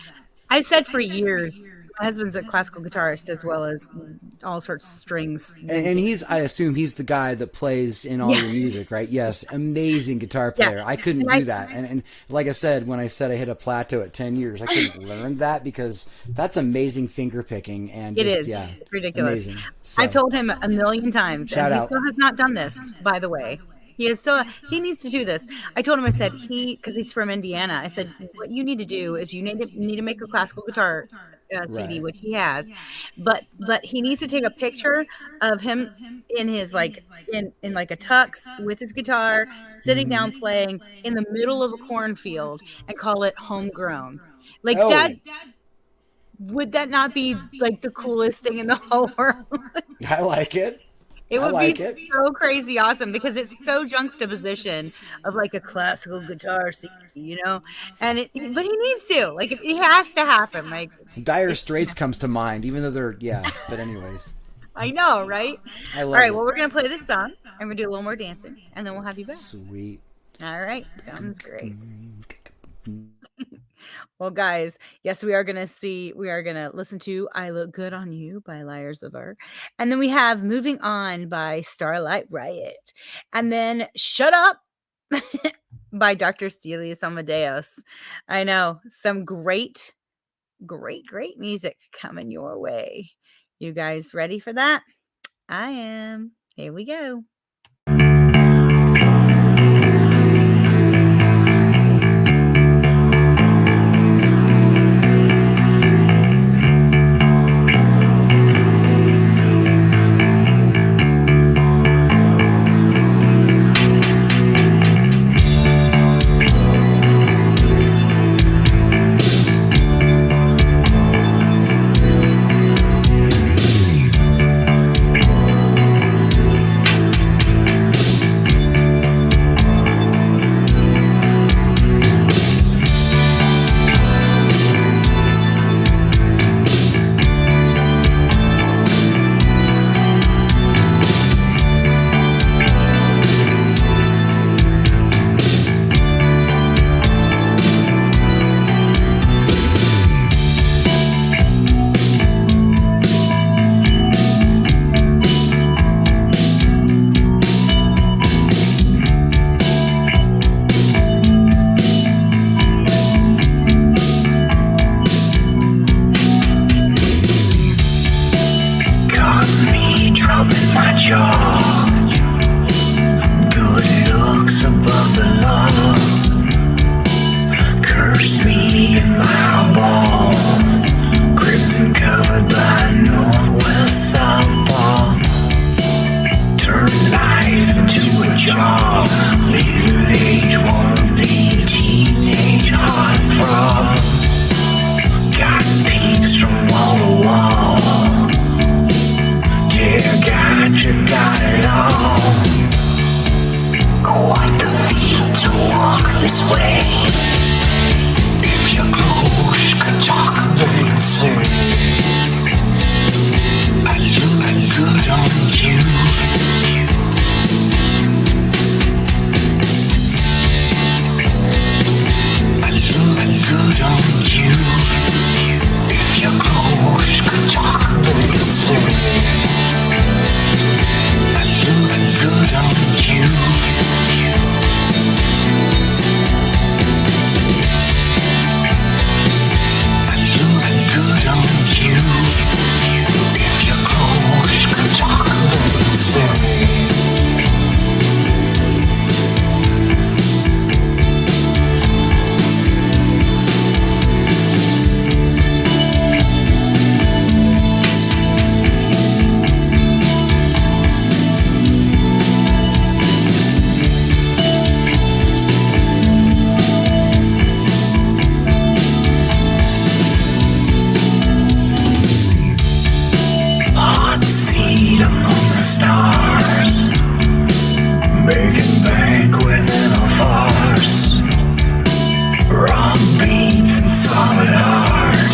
I've said for years. My husband's a classical guitarist as well as all sorts of strings. And I assume he's the guy that plays in all your music, right? Yes, amazing guitar player. Yeah. I couldn't do that. And like I said, when I said I hit a plateau at 10 years, I couldn't learn that because that's amazing finger picking. And it is. Yeah, it's ridiculous. Amazing. So, I've told him a million times, shout and he out. still has not done this, by the way. He needs to do this. I told him, I said, because he's from Indiana, I said, what you need to do is you need to make a classical guitar CD, which he has, but he needs to take a picture of him in his in like a tux with his guitar, sitting down playing in the middle of a cornfield, and call it Homegrown. That. Would that not be like the coolest thing in the whole world? I like it. It would be so crazy awesome because it's so juxtaposition of like a classical guitar CD, but he needs to, it has to happen. Dire Straits comes to mind, even though but anyways. I know, right? I love All right, it. well, we're going to play this song and we'll do a little more dancing and then we'll have you back. Sweet. All right, sounds great. Well, guys, yes, we are going to listen to "I Look Good on You" by Lyres. And then we have "Moving On" by Starlight Riot. And then "Shut Up" by Dr. Stelius Amadeus. I know, some great music coming your way. You guys ready for that? I am. Here we go. jaw. Good looks above the law. Curse me in my balls. Crimson covered by Northwest Southpaw. Turn life into a job. Middle age wannabe, teenage heartthrob. Got peaks from wall to wall. Dear God, you got it all. Quite the feat to walk this way. If your clothes could talk, they'd say, I look good on you. I look good on you. If your clothes could talk, they'd say, I look good on you. I look good on you. If your clothes could talk, they'd say. Hot seat among the stars, making bank within a farce. Rock beats and solid art,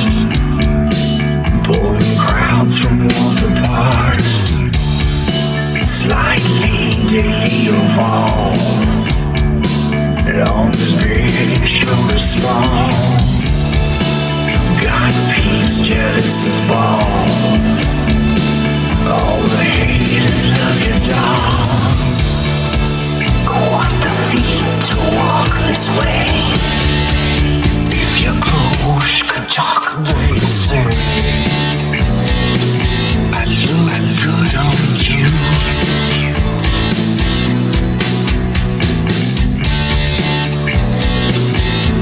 pulling crowds from worlds apart. Slightly daily evolve, arms big and shoulders small. Got peeps jealous as balls. All the haters love your dog. Quite the feat to walk this way. If your clothes could talk, they'd say, I look good on you.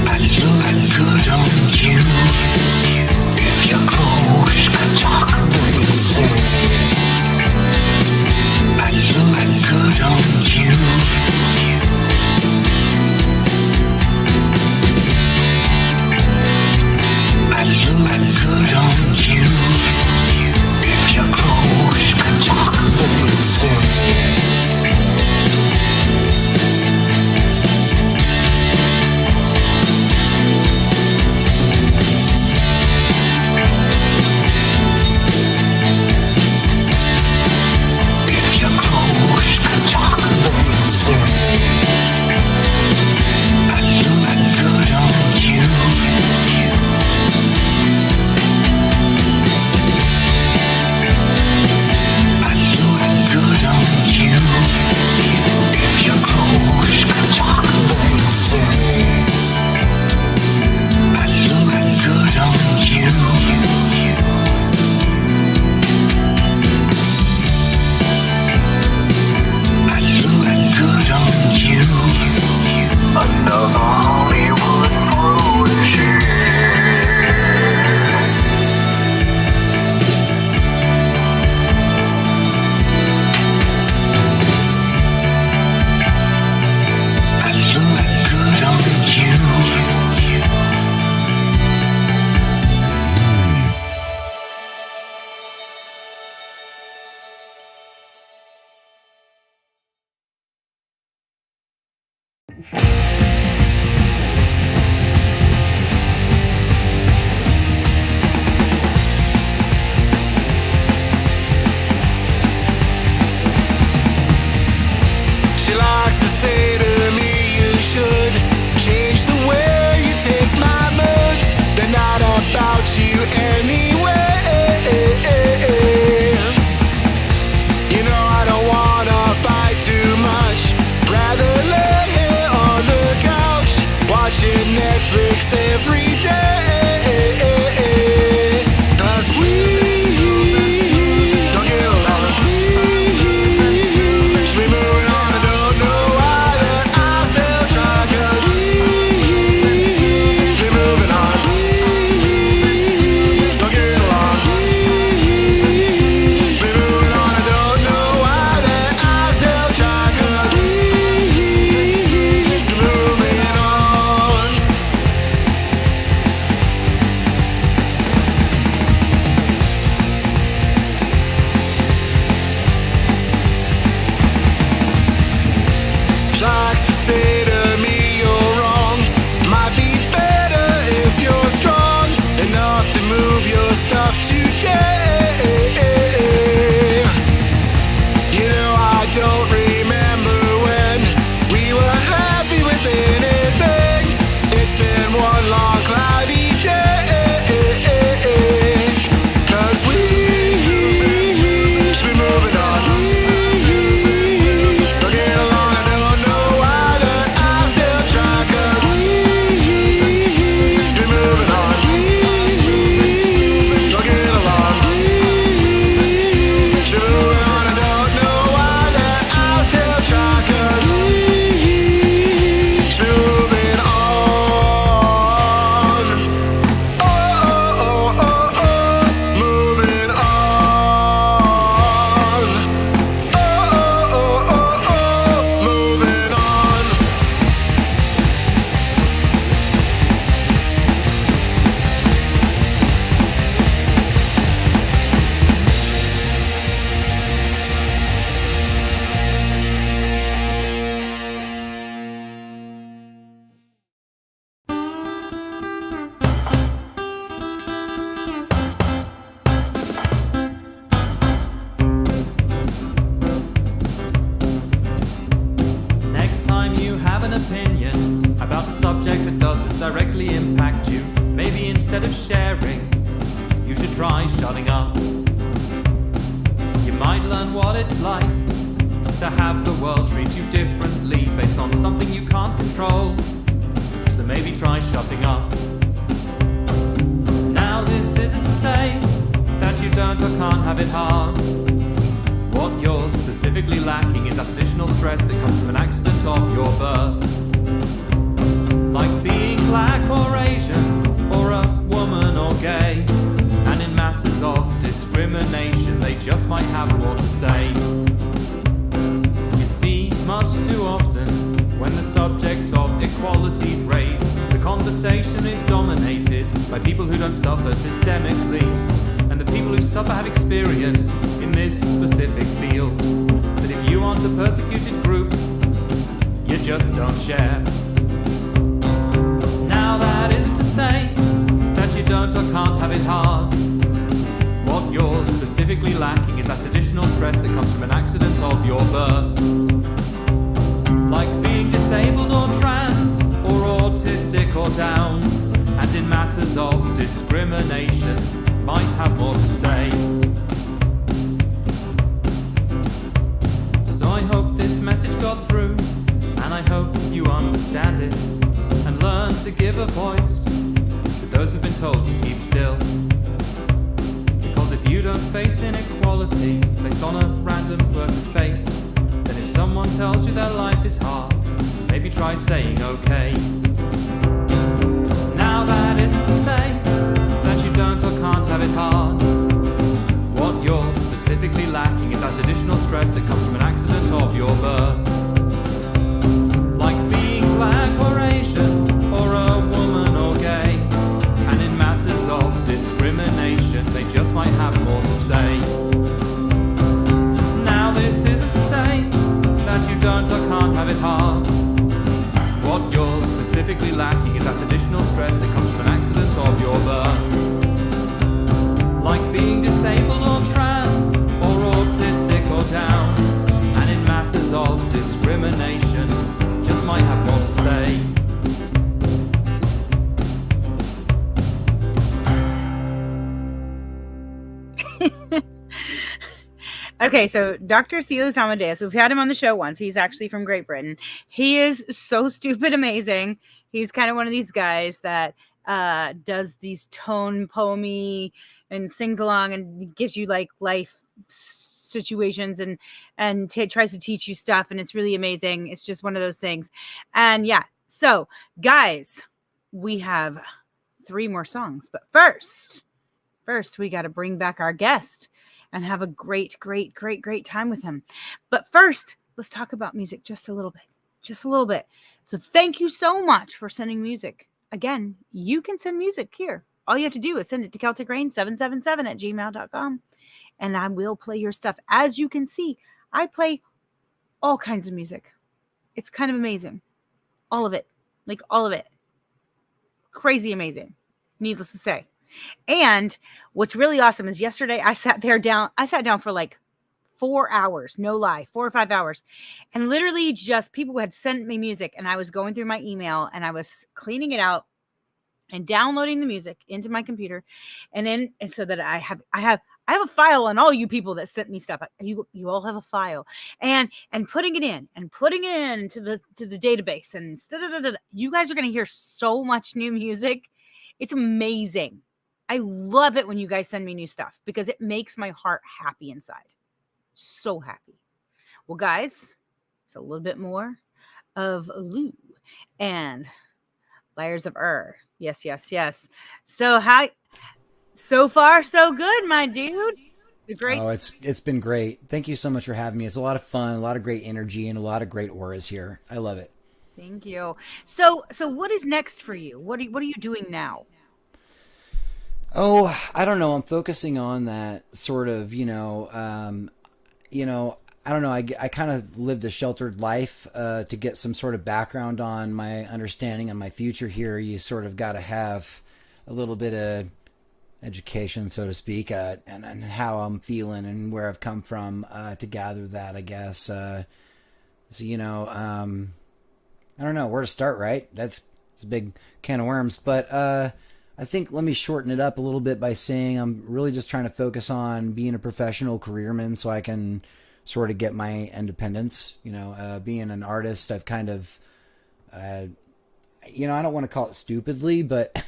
I look good on you. If your clothes could talk, they'd say, I look good on you. I look good on you. If your clothes could talk, they'd say. If your clothes could talk, they'd say, I look good on you. I look good on you. If your clothes could talk, they'd say, I look good on you. I look good on you. Another Hollywood protege. I look good on you. She likes to say to me, you should change the way you take my moods. They're not about you anyway. You know I don't wanna fight too much. Rather lay here on the couch, watching Netflix every day. 'Cause we don't get along. opinion about a subject that doesn't directly impact you, maybe instead of sharing, you should try shutting up. You might learn what it's like to have the world treat you differently based on something you can't control. So maybe try shutting up. Now this isn't to say that you don't or can't have it hard. What you're specifically lacking is that additional stress that comes from an accident of your birth. Like being black or Asian, or a woman or gay. And in matters of discrimination, they just might have more to say. You see, much too often, when the subject of equality is raised, the conversation is dominated by people who don't suffer systemically. And the people who suffer have experience in this specific field. But if you aren't a persecuted group, you just don't share. Now that isn't to say that you don't or can't have it hard. What you're specifically lacking is that additional stress that comes from an accident of your birth. Like being disabled or trans, or autistic or Downs. And in matters of discrimination, might have more to say. So I hope this message got through, and I hope you understand it, and learn to give a voice to those who've been told to keep still. Because if you don't face inequality based on a random work of fate, then if someone tells you their life is hard, maybe try saying okay. Now that isn't to say that you don't or can't have it hard. What you're specifically lacking is that additional stress that comes from an accident of your birth. Like being black or Asian, or a woman or gay. And in matters of discrimination, they just might have more to say. Now this isn't to say that you don't or can't have it hard. What you're specifically lacking is that additional stress that comes from an accident of your birth. Like being disabled or trans, or autistic or Downs. And in matters of discrimination, just might have more to say. Okay, so Dr. Silas Amadeus, we've had him on the show once. He's actually from Great Britain. He is so stupid amazing. He's kind of one of these guys that does these tone poemy and sings along and gives you like life situations and tries to teach you stuff, and it's really amazing. It's just one of those things. And yeah, so guys, we have 3 more songs, but first we got to bring back our guest and have a great time with him. But first, let's talk about music just a little bit. So thank you so much for sending music. Again, you can send music here. All you have to do is send it to CelticRain777@gmail.com, and I will play your stuff. As you can see, I play all kinds of music. It's kind of amazing. All of it. Like all of it. Crazy amazing. Needless to say. And what's really awesome is yesterday I sat down for like 4 hours, no lie, 4 or 5 hours. And literally just people had sent me music, and I was going through my email and I was cleaning it out and downloading the music into my computer. And so that I have a file on all you people that sent me stuff. You all have a file, and putting it in to the database, and you guys are going to hear so much new music. It's amazing. I love it when you guys send me new stuff because it makes my heart happy inside. So happy. Well, guys, it's a little bit more of Lou and Lyres of Yes. So so far, so good, my dude. Great. Oh, it's been great. Thank you so much for having me. It's a lot of fun, a lot of great energy, and a lot of great auras here. I love it. Thank you. So what is next for you? What are you doing now? Oh, I don't know. I'm focusing on that sort of, I don't know. I kind of lived a sheltered life to get some sort of background on my understanding and my future here. You sort of got to have a little bit of education, so to speak, and how I'm feeling and where I've come from to gather that, I guess. I don't know where to start, right? It's a big can of worms. But I think let me shorten it up a little bit by saying I'm really just trying to focus on being a professional careerman so I can sort of get my independence. Being an artist, I've kind of, I don't want to call it stupidly, but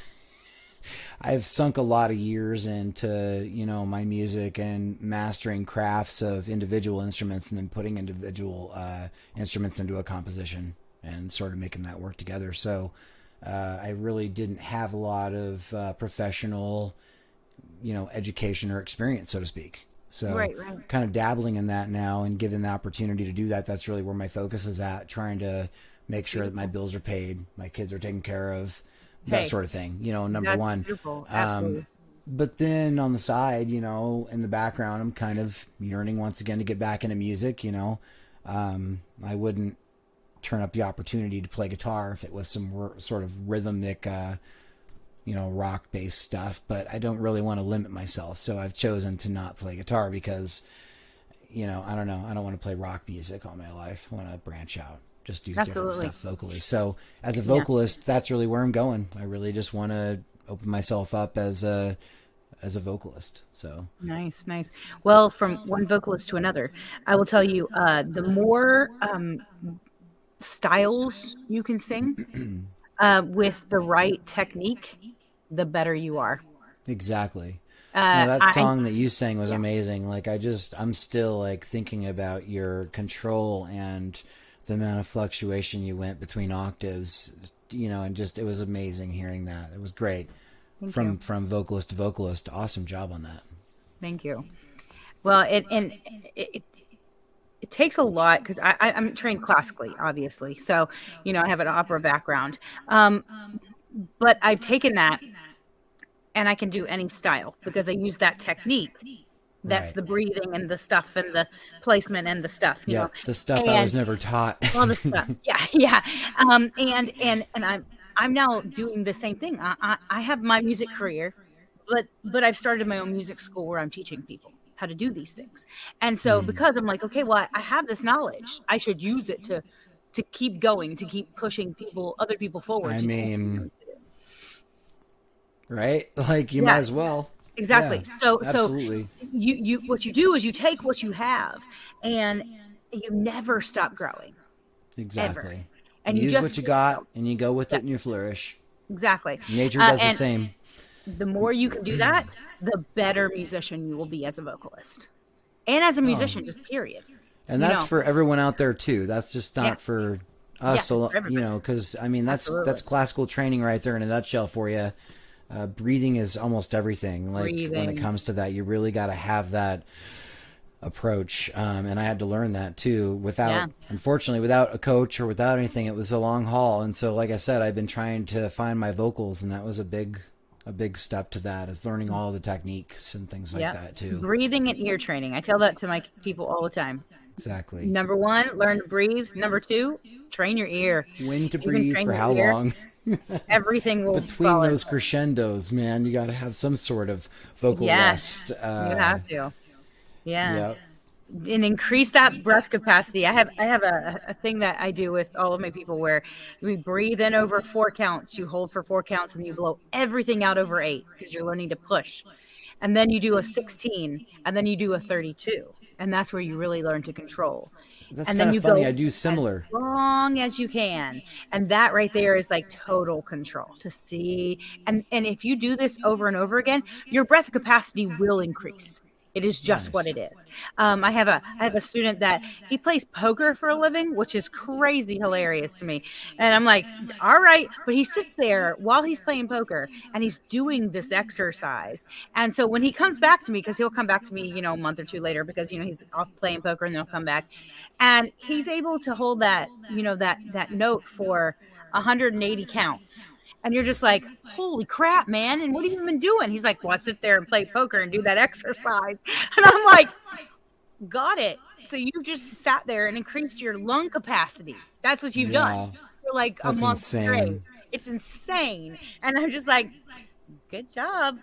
I've sunk a lot of years into, my music and mastering crafts of individual instruments and then putting individual instruments into a composition and sort of making that work together. So I really didn't have a lot of professional, education or experience, so to speak. So Right. kind of dabbling in that now and given the opportunity to do that, that's really where my focus is at, trying to make sure that my bills are paid, my kids are taken care of, that Hey, sort of thing, number that's one. beautiful. Absolutely. But then on the side, in the background, I'm kind of yearning once again to get back into music, I wouldn't turn up the opportunity to play guitar if it was some sort of rhythmic, rock based stuff, but I don't really want to limit myself. So I've chosen to not play guitar because, I don't know. I don't want to play rock music all my life. I want to branch out, just do different Absolutely. stuff vocally. So as a vocalist, that's really where I'm going. I really just want to open myself up as a vocalist. So Nice. Well, from one vocalist to another, I will tell you, the more styles you can sing with the right technique, the better you are. exactly. Uh, That song that you sang was amazing. Like I'm still like thinking about your control and the amount of fluctuation you went between octaves, and just it was amazing hearing that. It was great. From vocalist to vocalist. Awesome job on that. Thank you. Well, it takes a lot because I'm trained classically, obviously. So, I have an opera background. But I've taken that and I can do any style because I use that technique. That's Right. the breathing and the stuff and the placement and the stuff, Yep, the stuff I was and never taught. all the stuff. Yeah. And I'm now doing the same thing. I have my music career, but I've started my own music school where I'm teaching people how to do these things. And so because I'm like, okay, well, I have this knowledge, I should use it to keep going, to keep pushing other people forward. I to do mean, right? Like you Yeah. might as well. Exactly. Yeah, So absolutely. you what you do is you take what you have and you never stop growing. Exactly. And you you use just what you got and you go with it and you flourish. Exactly. Nature does the And same. the more you can do that, the better musician you will be as a vocalist. And as a musician, just period. And you that's know. for everyone out there too. That's just not Yeah. for Yeah, us, for everybody. because I mean that's Absolutely. classical training right there in a nutshell for you. Breathing is almost everything. Like when it Breathing. comes to that, you really got to have that approach. And I had to learn that too. Unfortunately, without a coach or without anything, it was a long haul. And so, like I said, I've been trying to find my vocals, and that was a big step to that, is learning all the techniques and things like Yeah. that too. Breathing and ear training. I tell that to my people all the time. Exactly. Number one, learn to breathe. Number two, train your ear. When to You can breathe train for your how ear. long? Everything will Between fall those into- crescendos, man, you got to have some sort of vocal Yes, rest. you have to. Yeah. Yep. And increase that breath capacity. I have a thing that I do with all of my people where we breathe in over 4 counts, you hold for 4 counts, and you blow everything out over 8 because you're learning to push. And then you do a 16, and then you do a 32, and that's where you really learn to control. That's And kind then of you funny. go I do similar. as long as you can, and that right there is like total control to see. And if you do this over and over again, your breath capacity will increase. It is just what it is. I have a student that he plays poker for a living, which is crazy hilarious to me. And I'm like, all right, but he sits there while he's playing poker and he's doing this exercise. And so when he comes back to me, because he'll come back to me, a month or two later, because he's off playing poker and then he'll come back, and he's able to hold that that note for 180 counts. And you're just like, holy crap, man. And what have you been doing? He's like, well, I sit there and play poker and do that exercise. And I'm like, got it. So you've just sat there and increased your lung capacity. That's what you've done for like a That's month insane. straight. It's insane. And I'm just like, Good job.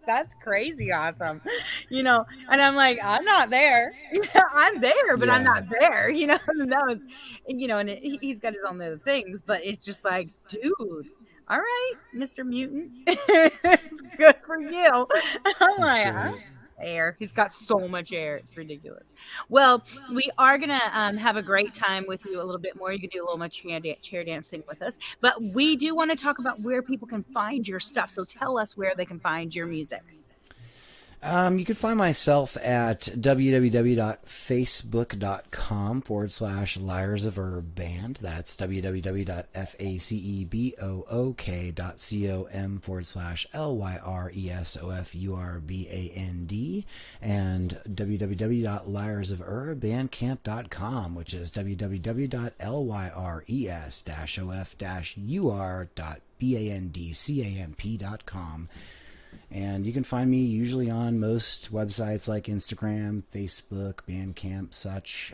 That's crazy awesome. And I'm like, I'm not there. I'm there, but I'm Yeah. not there. And that was, and he's got his own little things, but it's just like, dude, all right, Mr. Mutant, it's good for you. I'm That's like, great. air. He's got so much air. It's ridiculous. Well, we are gonna have a great time with you a little bit more. You can do a little more chair dancing with us, but we do want to talk about where people can find your stuff. So tell us where they can find your music. You can find myself at www.facebook.com/Lyres of Herb Band. That's www.facebook.com/LYRESOFURBAND and www.lyresofherbandcamp.com, which is www.lyres-of-bandcamp.com. And you can find me usually on most websites like Instagram, Facebook, Bandcamp, such.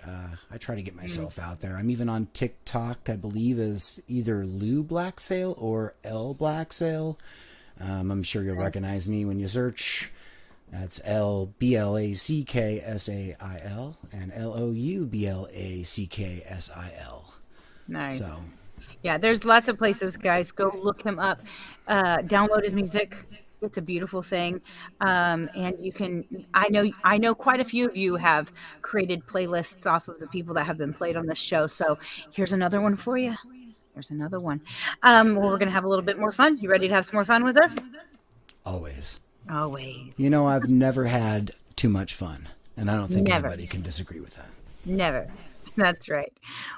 I try to get myself out there. I'm even on TikTok, I believe, as either Lou Blacksail or L Blacksail. I'm sure you'll recognize me when you search. That's LBLACKSAIL and LOUBLACKSIL. Nice. So, yeah, there's lots of places, guys. Go look him up. Download his music. It's a beautiful thing. And you can, I know quite a few of you have created playlists off of the people that have been played on this show. So here's another one for you. Here's another one. Well, we're going to have a little bit more fun. You ready to have some more fun with us? always. Always. I've never had too much fun, and I don't think Never. anybody can disagree with that. Never. That's right.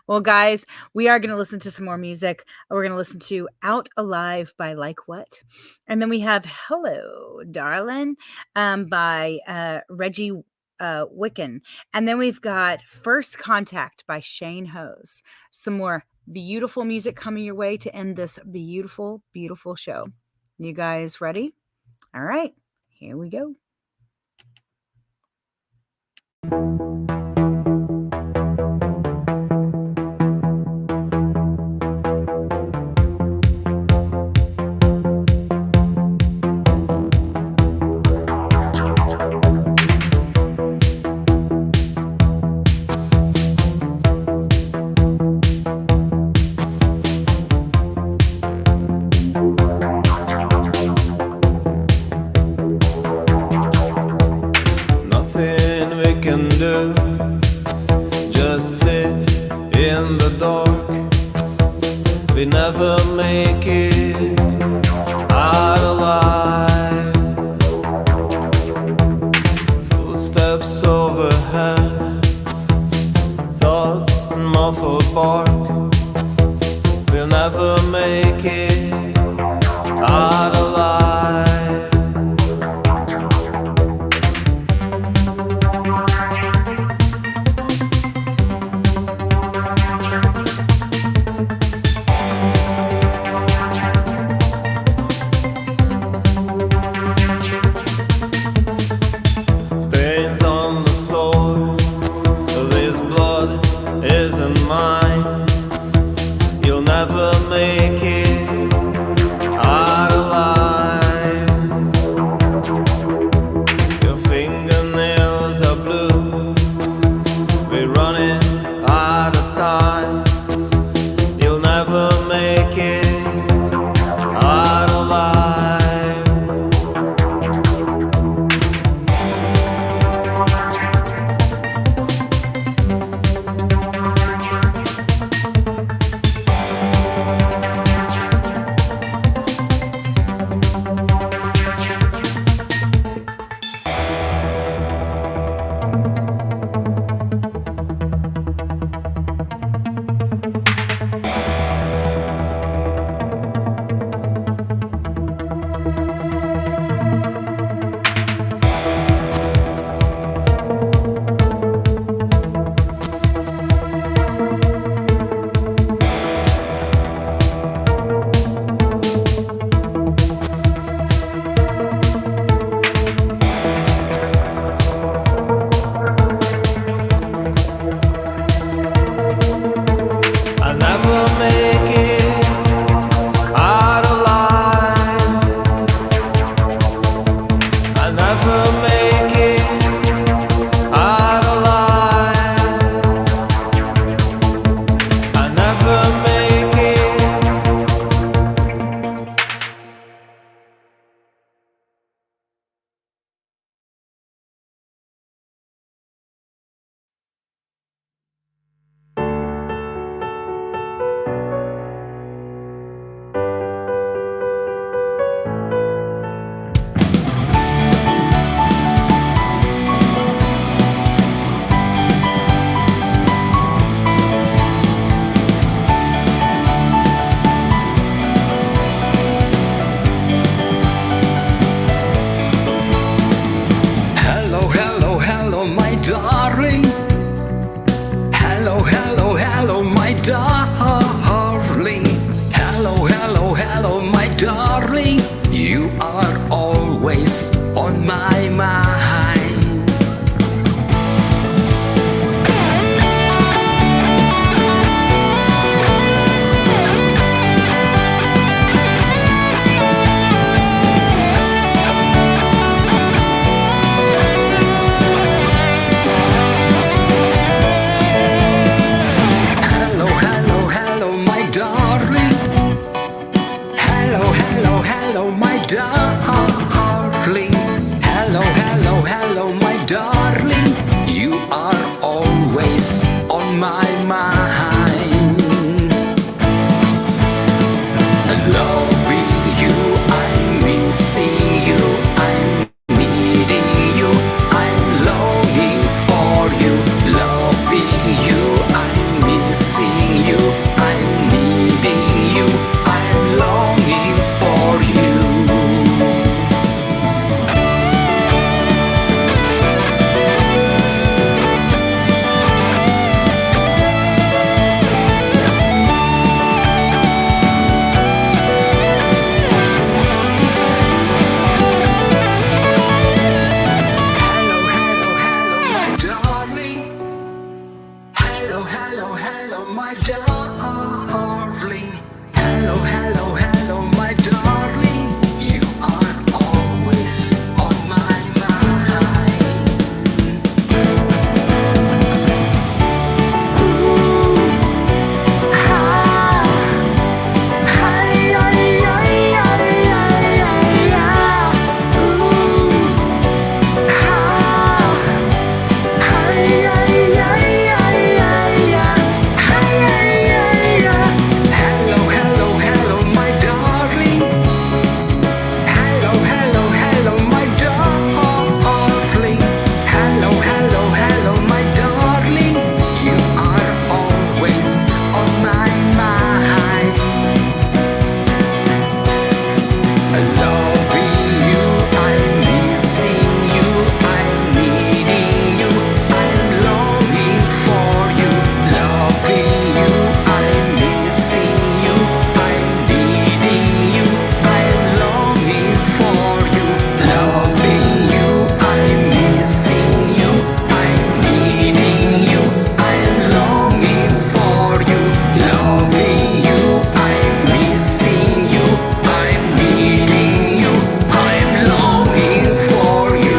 Well, guys, we are going to listen to some more music. We're going to listen to Out Alive by Like What. And then we have Hello, Darling by Reggie Wicken. And then we've got First Contact by Shane Hose. Some more beautiful music coming your way to end this beautiful, beautiful show. You guys ready? All right, here we go. Nothing we can do, just sit in the dark. We never make it out alive. Footsteps overhead, thoughts and muffled bark. We'll never make it out alive. Stains on the floor, this blood isn't mine. You'll never make it out alive. Your fingernails are blue, we're running out of time. You'll never make it out alive. hello, hello, my darling. Hello, hello, hello, my darling. You are always on my mind. Hello, hello, hello, my darling. Hello, hello, hello, my darling. Hello, hello, hello, my darling. You are always on my mind. Loving you, I'm missing you, I'm needing you, I'm longing for you. Loving you, I'm missing you, I'm needing you, I'm longing for you. Loving you, I'm missing you, I'm needing you, I'm longing for you. Loving you, I'm missing you, I'm needing you, I'm longing for you.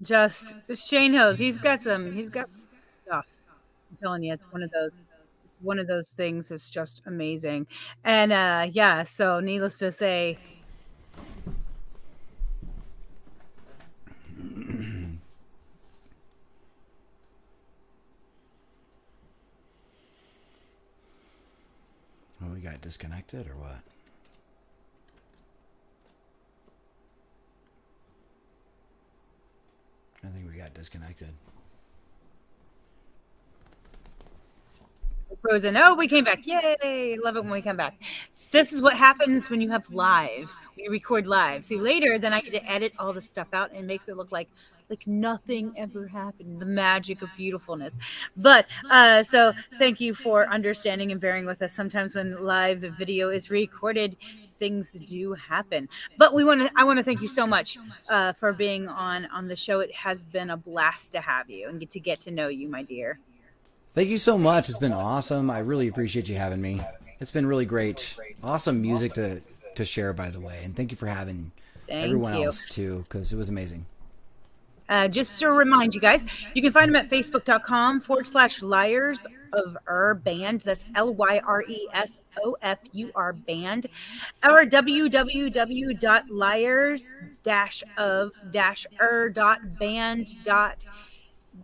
Just Shane Hose. He's got some stuff. I'm telling you, it's one of those things that's just amazing. And yeah, so needless to say, Well, we got disconnected or what? I think we got disconnected. frozen. Oh, we came back. Yay. Love it when we come back. This is what happens when you have live. When you record live. See, later, then I get to edit all the stuff out and it makes it look like nothing ever happened. The magic of beautifulness. But so thank you for understanding and bearing with us. Sometimes when live video is recorded, things do happen. But I want to thank you so much for being on the show. It has been a blast to have you and get to know you, my dear. Thank you so much. It's been awesome. I really appreciate you having me. It's been really great. Awesome music to share, by the way. And thank you for having Thank everyone you. else, too, because it was amazing. Just to remind you guys, you can find them at facebook.com/Lyres of Band. That's LYRESOFUR band. Or www.lyres-of-band.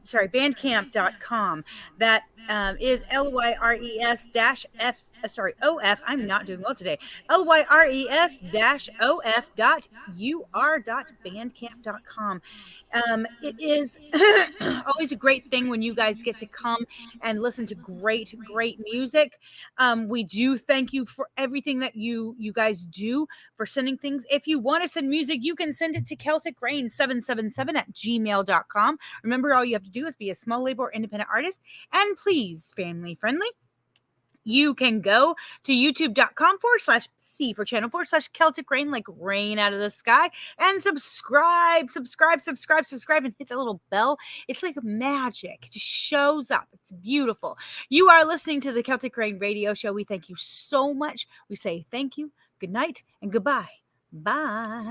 Bandcamp.com. That is LYRES dash F. OF. I'm not doing well today. LYRES-OF.UR.bandcamp.com. It is always a great thing when you guys get to come and listen to great music. We do thank you for everything that you guys do, for sending things. If you want to send music, you can send it to celticrain777@gmail.com. Remember, all you have to do is be a small label or independent artist, and please, family friendly. You can go to youtube.com/C for channel /Celtic Rain, like rain out of the sky, and subscribe, and hit the little bell. It's like magic. It just shows up. It's beautiful. You are listening to the Celtic Rain radio show. We thank you so much. We say thank you, good night, and goodbye. Bye.